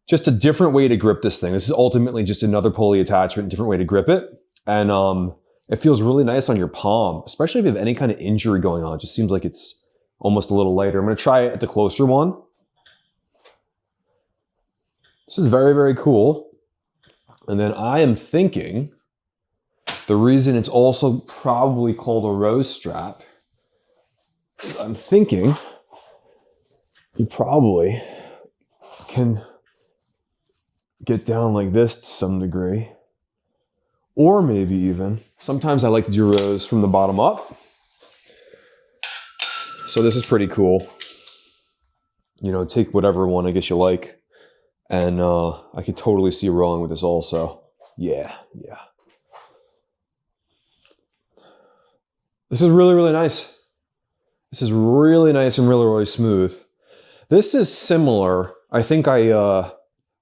just a different way to grip this thing. This is ultimately just another pulley attachment, different way to grip it. And it feels really nice on your palm, especially if you have any kind of injury going on. It just seems like it's almost a little lighter. I'm gonna try it at the closer one. This is very, very cool. And then I am thinking the reason it's also probably called a rose strap, I'm thinking you probably can get down like this to some degree, or maybe even, sometimes I like to do rows from the bottom up. So this is pretty cool. You know, take whatever one I guess you like. And I could totally see rolling with this also. Yeah. This is really, really nice. This is really nice and really, really smooth. This is similar. I think I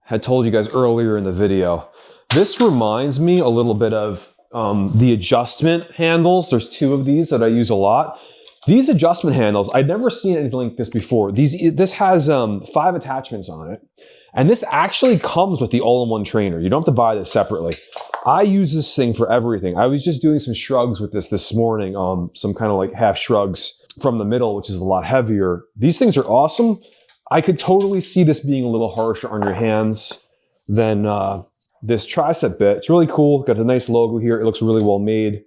had told you guys earlier in the video. This reminds me a little bit of the adjustment handles. There's two of these that I use a lot. These adjustment handles, I'd never seen anything like this before. This has 5 attachments on it. And this actually comes with the all-in-one trainer. You don't have to buy this separately. I use this thing for everything. I was just doing some shrugs with this morning, some kind of like half shrugs from the middle, which is a lot heavier. These things are awesome. I could totally see this being a little harsher on your hands than this tricep bit. It's really cool. Got a nice logo here. It looks really well made.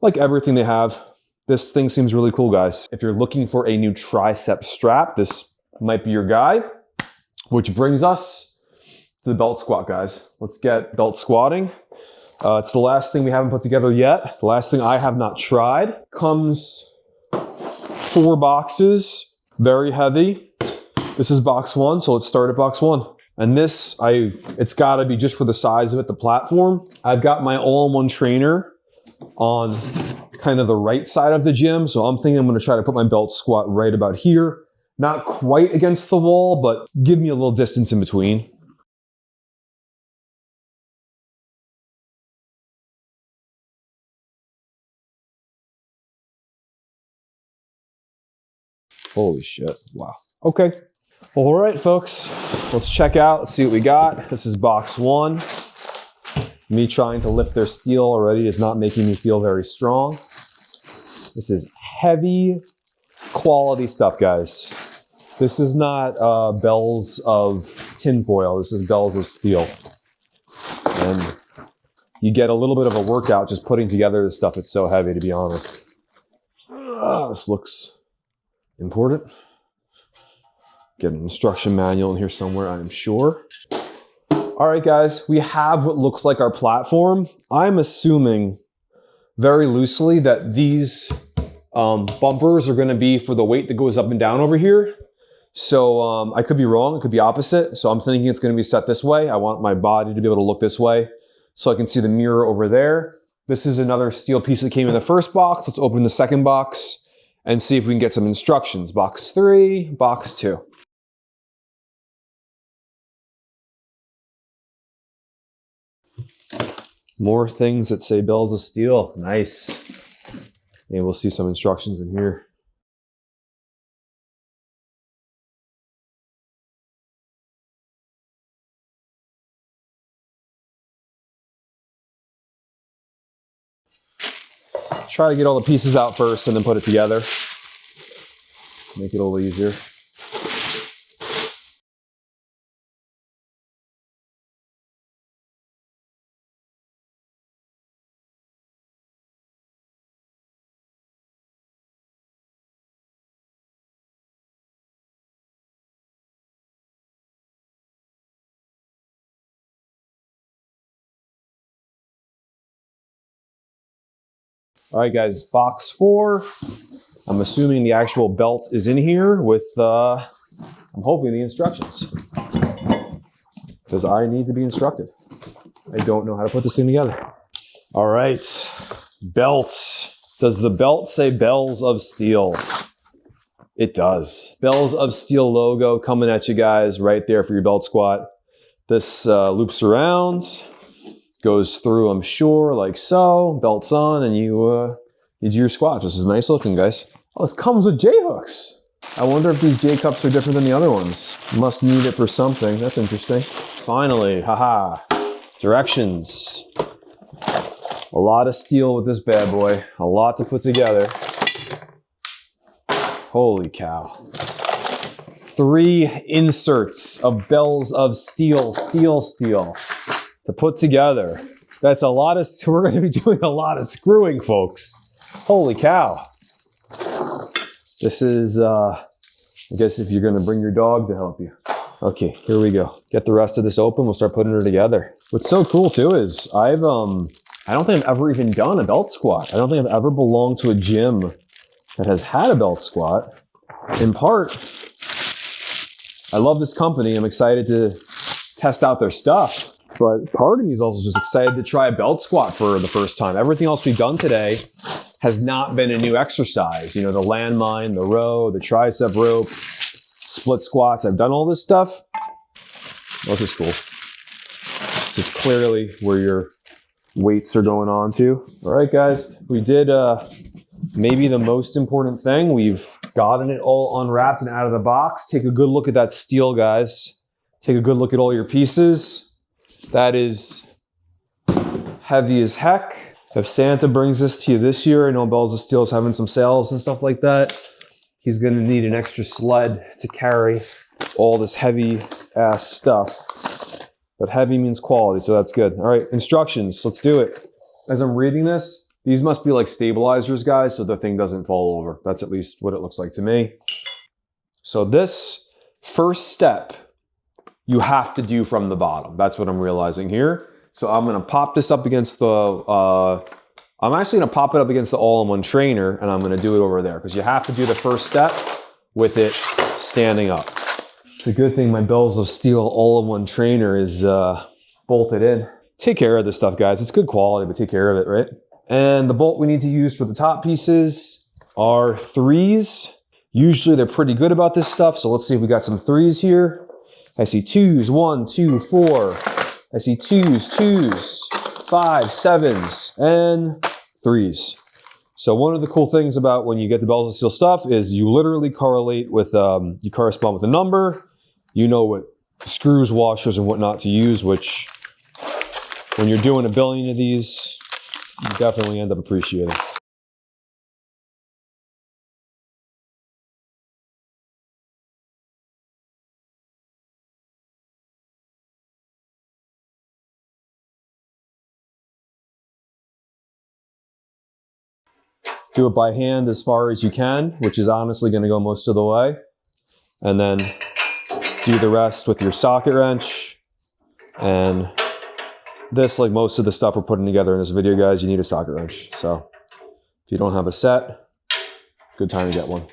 Like everything they have. This thing seems really cool, guys. If you're looking for a new tricep strap, this might be your guy. Which brings us to the belt squat, guys. Let's get belt squatting. It's the last thing we haven't put together yet. The last thing I have not tried. Comes 4 boxes, very heavy. This is box 1, so let's start at box 1. And this, it's gotta be just for the size of it, the platform. I've got my all-in-one trainer on kind of the right side of the gym, so I'm thinking I'm gonna try to put my belt squat right about here. Not quite against the wall, but give me a little distance in between. Holy shit, wow. Okay, all right, folks, let's check out, see what we got. This is box 1. Me trying to lift their steel already is not making me feel very strong. This is heavy, quality stuff, guys. This is not bells of tinfoil. This is bells of steel. And you get a little bit of a workout just putting together this stuff. It's so heavy, to be honest. This looks important. Get an instruction manual in here somewhere, I'm sure. All right, guys, we have what looks like our platform. I'm assuming very loosely that these bumpers are gonna be for the weight that goes up and down over here. So I could be wrong, it could be opposite. So I'm thinking it's gonna be set this way. I want my body to be able to look this way so I can see the mirror over there. This is another steel piece that came in the first box. Let's open the second box and see if we can get some instructions. Box 3, box 2. More things that say bells of steel. Nice. And we'll see some instructions in here. Try to get all the pieces out first and then put it together. Make it a little easier. All right, guys, box 4. I'm assuming the actual belt is in here with, I'm hoping, the instructions. Because I need to be instructed. I don't know how to put this thing together. All right, belt. Does the belt say bells of steel? It does. Bells of steel logo coming at you guys right there for your belt squat. This loops around. Goes through, I'm sure, like so. Belt's on, and you do your squats. This is nice looking, guys. Oh, this comes with J-hooks. I wonder if these J-cups are different than the other ones. Must need it for something. That's interesting. Finally, haha. Directions. A lot of steel with this bad boy. A lot to put together. Holy cow. 3 inserts of bells of steel, to put together. That's a lot of, we're gonna be doing a lot of screwing, folks. Holy cow. This is, I guess if you're gonna bring your dog to help you. Okay, here we go. Get the rest of this open, we'll start putting it together. What's so cool too is I don't think I've ever even done a belt squat. I don't think I've ever belonged to a gym that has had a belt squat. In part, I love this company. I'm excited to test out their stuff. But part of me is also just excited to try a belt squat for the first time. Everything else we've done today has not been a new exercise. You know, the landmine, the row, the tricep rope, split squats. I've done all this stuff. This is cool. This is clearly where your weights are going on to. All right, guys, we did maybe the most important thing. We've gotten it all unwrapped and out of the box. Take a good look at that steel, guys. Take a good look at all your pieces. That is heavy as heck. If Santa brings this to you this year, I know Bells of Steel is having some sales and stuff like that. He's gonna need an extra sled to carry all this heavy ass stuff. But heavy means quality, so that's good. All right, instructions, let's do it. As I'm reading this, these must be like stabilizers, guys, so the thing doesn't fall over. That's at least what it looks like to me. So this first step, you have to do from the bottom. That's what I'm realizing here. So I'm gonna pop this up against the, I'm actually gonna pop it up against the all-in-one trainer and I'm gonna do it over there because you have to do the first step with it standing up. It's a good thing my Bells of Steel all-in-one trainer is bolted in. Take care of this stuff, guys. It's good quality, but take care of it, right? And the bolt we need to use for the top pieces are 3s. Usually they're pretty good about this stuff, so let's see if we got some 3s here. I see 2s, 1, 2, 4. I see 2s, 5, 7s, and 3s. So one of the cool things about when you get the Bells of Steel stuff is you literally correlate with, you correspond with a number. You know what screws, washers, and whatnot to use, which when you're doing a billion of these, you definitely end up appreciating. Do it by hand as far as you can, which is honestly going to go most of the way. And then do the rest with your socket wrench. And this, like most of the stuff we're putting together in this video, guys, you need a socket wrench. So if you don't have a set, good time to get one.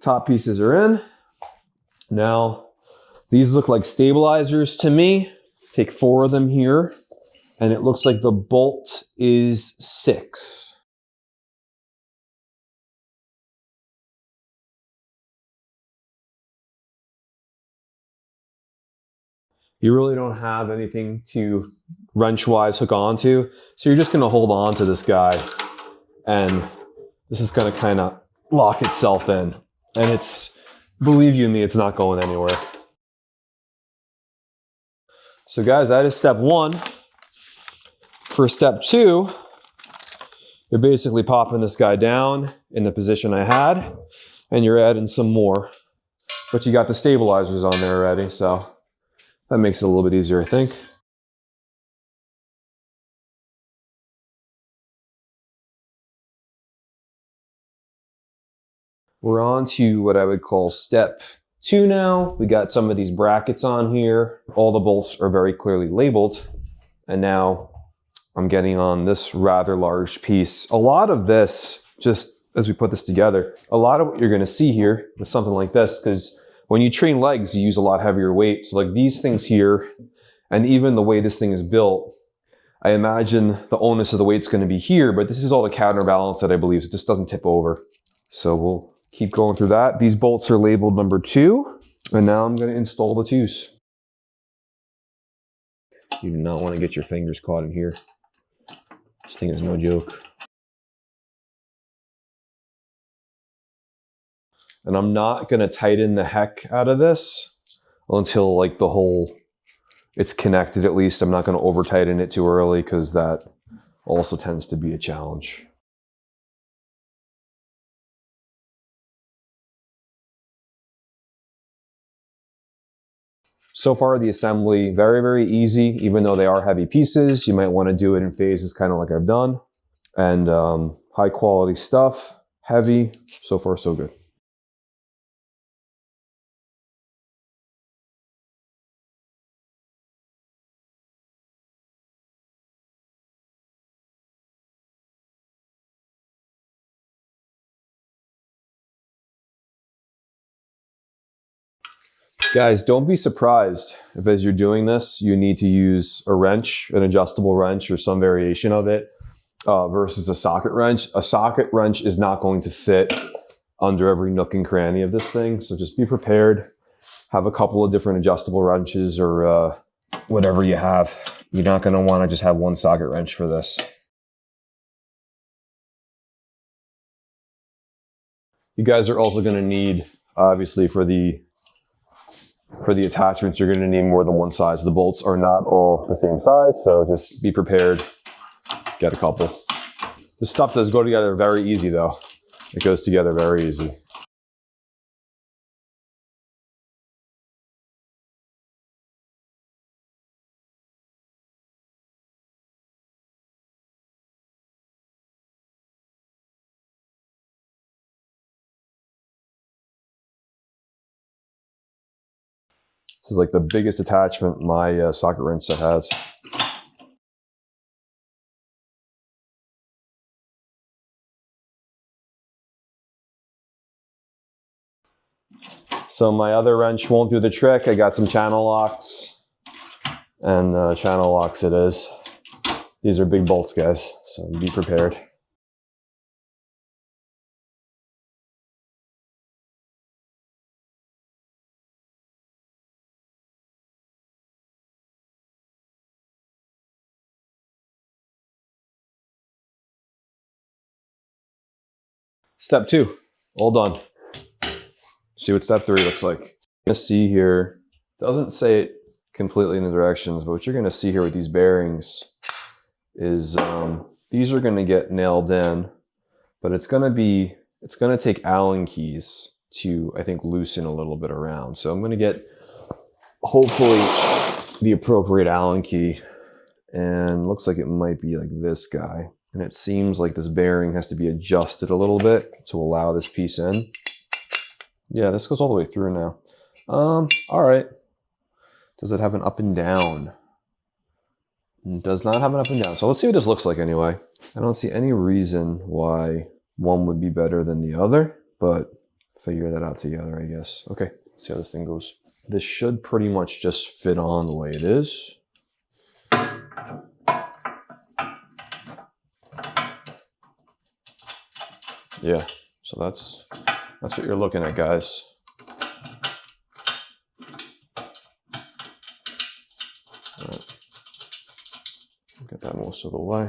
Top pieces are in. Now, these look like stabilizers to me. Take 4 of them here, and it looks like the bolt is 6. You really don't have anything to wrench-wise hook onto, so you're just gonna hold on to this guy, and this is gonna kind of lock itself in. And it's, believe you me, it's not going anywhere. So guys, that is step 1. For step 2, you're basically popping this guy down in the position I had, and you're adding some more. But you got the stabilizers on there already, so that makes it a little bit easier, I think. We're on to what I would call step 2 now. We got some of these brackets on here. All the bolts are very clearly labeled. And now I'm getting on this rather large piece. A lot of this, just as we put this together, a lot of what you're gonna see here with something like this, because when you train legs, you use a lot heavier weight. So like these things here, and even the way this thing is built, I imagine the onus of the weight's gonna be here, but this is all the counterbalance that I believe, so it just doesn't tip over. So we'll keep going through that. These bolts are labeled number 2, and now I'm going to install the 2s. You do not want to get your fingers caught in here. This thing is no joke. And I'm not going to tighten the heck out of this until like the whole, it's connected at least. I'm not going to over tighten it too early because that also tends to be a challenge. So far, the assembly, very, very easy, even though they are heavy pieces. You might want to do it in phases, kind of like I've done. And high quality stuff, heavy, so far so good. Guys, don't be surprised if as you're doing this, you need to use a wrench, an adjustable wrench or some variation of it versus a socket wrench. A socket wrench is not going to fit under every nook and cranny of this thing. So just be prepared. Have a couple of different adjustable wrenches or whatever you have. You're not going to want to just have one socket wrench for this. You guys are also going to need, obviously, for the attachments, you're going to need more than one size. The bolts are not all the same size, so just be prepared. Get a couple. This stuff does go together very easy, though. It goes together very easy. This is like the biggest attachment my socket wrench set has. So my other wrench won't do the trick. I got some channel locks, and channel locks it is. These are big bolts, guys, so be prepared. Step 2, all done. See what step 3 looks like. You're gonna see here, doesn't say it completely in the directions, but what you're gonna see here with these bearings is these are gonna get nailed in, but it's gonna take Allen keys to, I think, loosen a little bit around. So I'm going to get, hopefully, the appropriate Allen key. And looks like it might be like this guy. And it seems like this bearing has to be adjusted a little bit to allow this piece in. Yeah, this goes all the way through now. All right. Does it have an up and down? It does not have an up and down. So let's see what this looks like anyway. I don't see any reason why one would be better than the other, but figure that out together, I guess. Okay, let's see how this thing goes. This should pretty much just fit on the way it is. Yeah, so that's what you're looking at, guys. All right. Get that most of the way.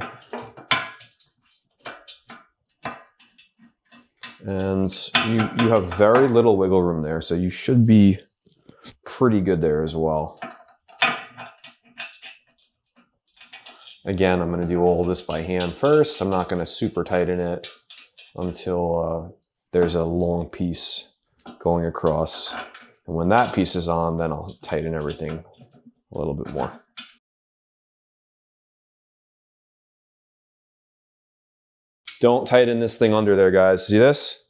And you have very little wiggle room there, so you should be pretty good there as well. Again, I'm going to do all this by hand first. I'm not going to super tighten it until there's a long piece going across. And when that piece is on, then I'll tighten everything a little bit more. Don't tighten this thing under there, guys. See this?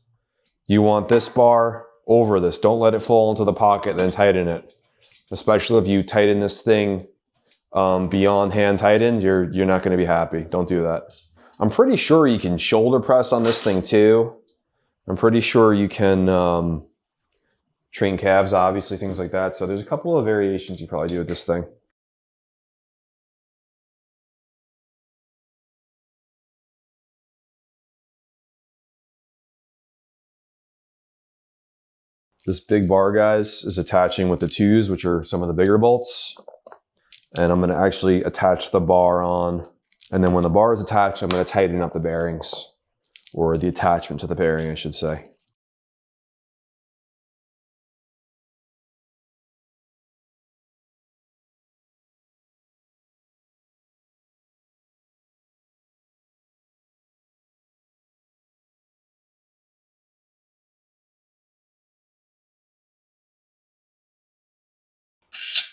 You want this bar over this. Don't let it fall into the pocket, then tighten it. Especially if you tighten this thing beyond hand tightened, you're not going to be happy. Don't do that. I'm pretty sure you can shoulder press on this thing too. I'm pretty sure you can train calves, obviously, things like that. So there's a couple of variations you probably do with this thing. This big bar, guys, is attaching with the 2s, which are some of the bigger bolts. And I'm going to actually attach the bar on. And then when the bar is attached, I'm going to tighten up the bearings, or the attachment to the bearing, I should say.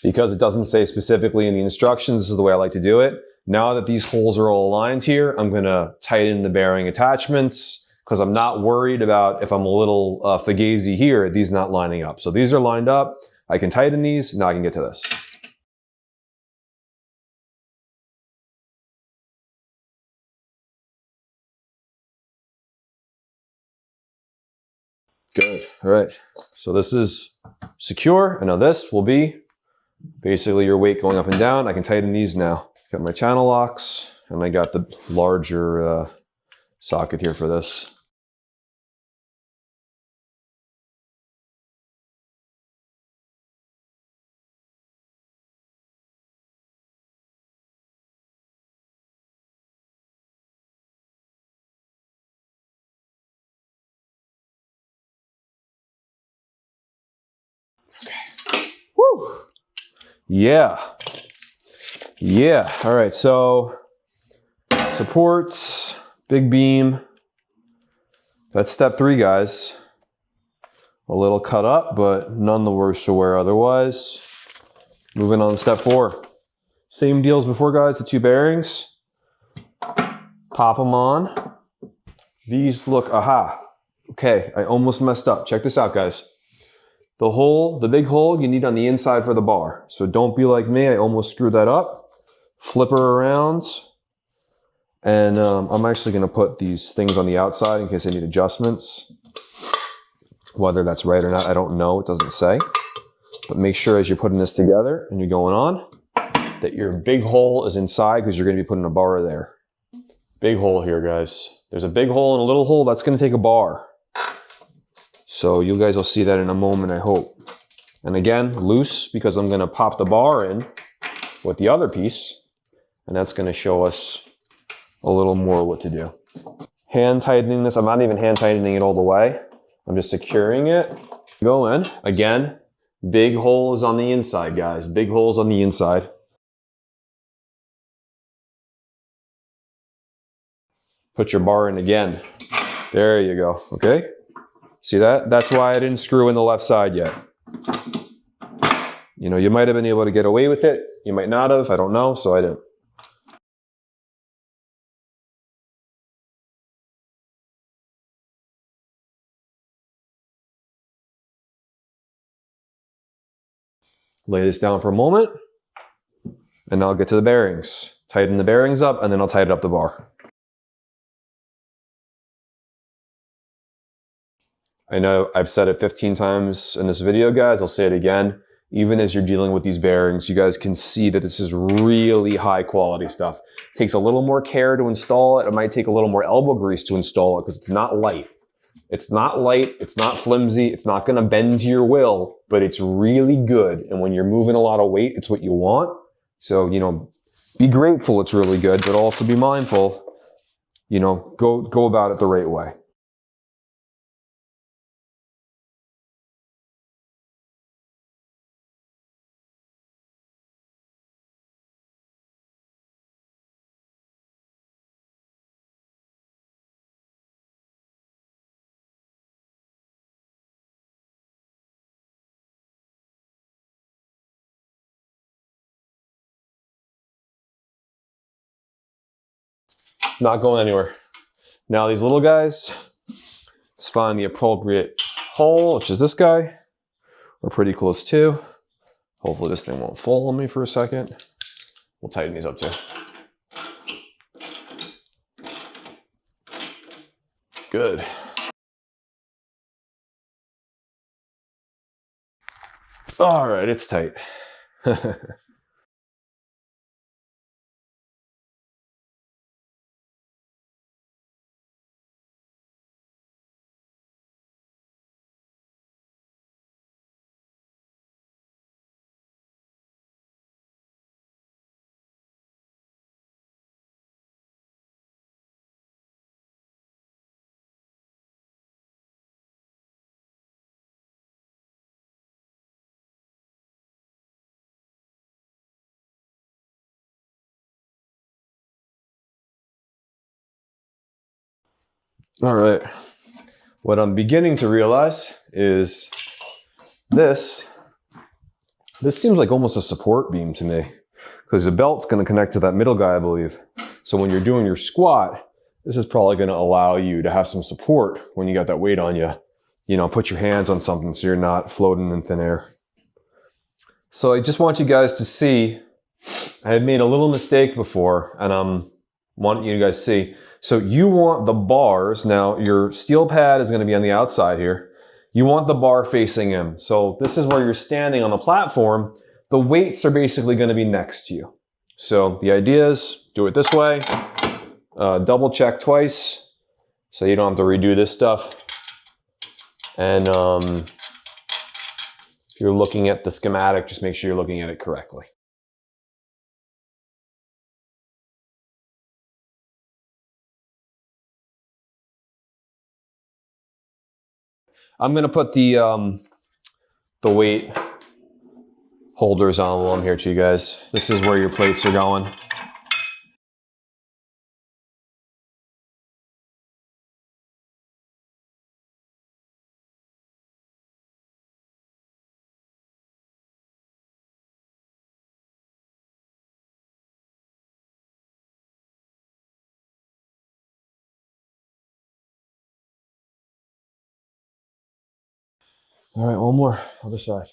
Because it doesn't say specifically in the instructions, this is the way I like to do it. Now that these holes are all aligned here, I'm going to tighten the bearing attachments because I'm not worried about if I'm a little fugazi here, these not lining up. So these are lined up. I can tighten these. Now I can get to this. Good. All right. So this is secure. And now this will be basically your weight going up and down. I can tighten these now. Got my channel locks, and I got the larger socket here for this. Okay. Woo! Yeah. Yeah. All right. So supports, big beam. That's step 3, guys. A little cut up, but none the worse for wear otherwise. Moving on to step 4. Same deal as before, guys. The 2 bearings. Pop them on. These look, aha. Okay, I almost messed up. Check this out, guys. The hole, the big hole, you need on the inside for the bar. So don't be like me. I almost screwed that up. Flip her around. And I'm actually going to put these things on the outside in case I need adjustments. Whether that's right or not, I don't know. It doesn't say. But make sure as you're putting this together and you're going on, that your big hole is inside because you're going to be putting a bar there. Big hole here, guys. There's a big hole and a little hole. That's going to take a bar. So you guys will see that in a moment, I hope. And again, loose because I'm going to pop the bar in with the other piece. And that's going to show us a little more what to do. Hand tightening this. I'm not even hand tightening it all the way. I'm just securing it. Go in. Again, big hole is on the inside, guys. Big holes on the inside. Put your bar in again. There you go. Okay. See that? That's why I didn't screw in the left side yet. You know, you might have been able to get away with it. You might not have, I don't know, so I didn't. Lay this down for a moment, and I'll get to the bearings. Tighten the bearings up, and then I'll tighten up the bar. I know I've said it 15 times in this video, guys. I'll say it again. Even as you're dealing with these bearings, you guys can see that this is really high quality stuff. It takes a little more care to install it. It might take a little more elbow grease to install it because it's not light. It's not light, it's not flimsy, it's not gonna bend to your will, but it's really good. And when you're moving a lot of weight, it's what you want. So, you know, be grateful it's really good, but also be mindful, you know, go about it the right way. Not going anywhere. Now these little guys, let's find the appropriate hole, which is this guy. We're pretty close to. Hopefully this thing won't fall on me for a second. We'll tighten these up too. Good. All right, it's tight. All right. What I'm beginning to realize is this seems like almost a support beam to me because the belt's going to connect to that middle guy, I believe. So when you're doing your squat, this is probably going to allow you to have some support when you got that weight on you. You know, put your hands on something so you're not floating in thin air. So I just want you guys to see, I had made a little mistake before, and I'm wanting you guys to see. So you want the bars, now your steel pad is going to be on the outside here. You want the bar facing in. So this is where you're standing on the platform. The weights are basically going to be next to you. So the idea is do it this way, double check twice so you don't have to redo this stuff. And if you're looking at the schematic, just make sure you're looking at it correctly. I'm going to put the weight holders on while I'm here to you guys. This is where your plates are going. All right, one more, other side.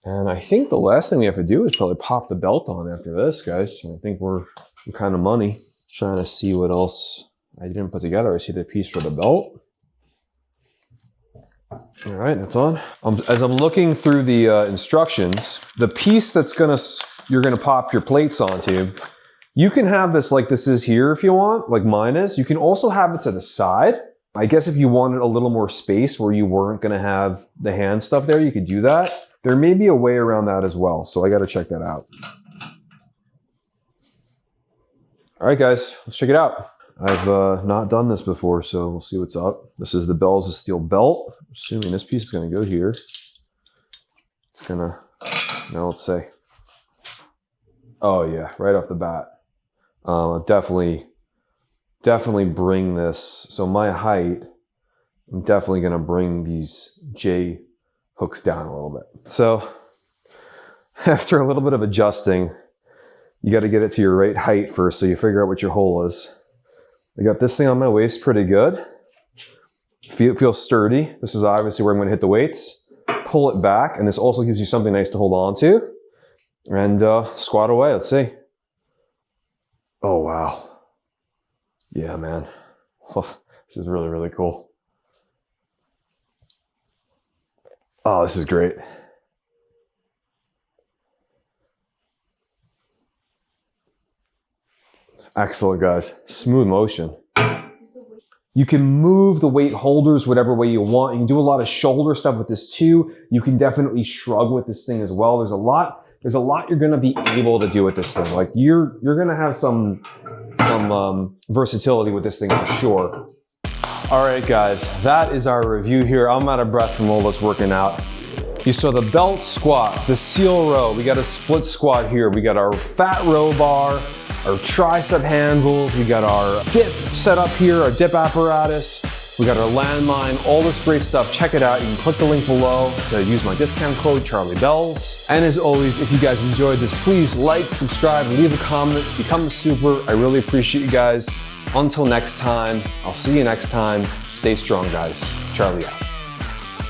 And I think the last thing we have to do is probably pop the belt on after this, guys. I think we're kind of money. Trying to see what else I didn't put together. I see the piece for the belt. All right, that's on. As I'm looking through the instructions, the piece that's you're gonna pop your plates onto, you can have this like this is here if you want, like mine is. You can also have it to the side. I guess if you wanted a little more space where you weren't gonna have the hand stuff there, you could do that. There may be a way around that as well, so I gotta check that out. All right, guys, let's check it out. I've not done this before, so we'll see what's up. This is the Bells of Steel belt. Assuming this piece is gonna go here. It's gonna, now let's say, oh yeah, right off the bat. Definitely bring this. So my height, I'm definitely gonna bring these J hooks down a little bit. So after a little bit of adjusting, you gotta get it to your right height first so you figure out what your hole is. I got this thing on my waist pretty good. Feels sturdy. This is obviously where I'm gonna hit the weights. Pull it back, and this also gives you something nice to hold on to. And squat away, let's see. Oh, wow. Yeah, man. Oh, this is really, really cool. Oh, this is great. Excellent, guys. Smooth motion. You can move the weight holders whatever way you want. You can do a lot of shoulder stuff with this too. You can definitely shrug with this thing as well. There's a lot you're gonna be able to do with this thing. Like you're gonna have some versatility with this thing for sure. All right, guys, that is our review here. I'm out of breath from all this working out. You saw the belt squat, the seal row. We got a split squat here. We got our fat row bar, our tricep handle. We got our dip set up here, our dip apparatus. We got our landmine, all this great stuff. Check it out. You can click the link below to use my discount code, Charlie Bells. And as always, if you guys enjoyed this, please like, subscribe, leave a comment, become a super. I really appreciate you guys. Until next time, I'll see you next time. Stay strong, guys. Charlie out.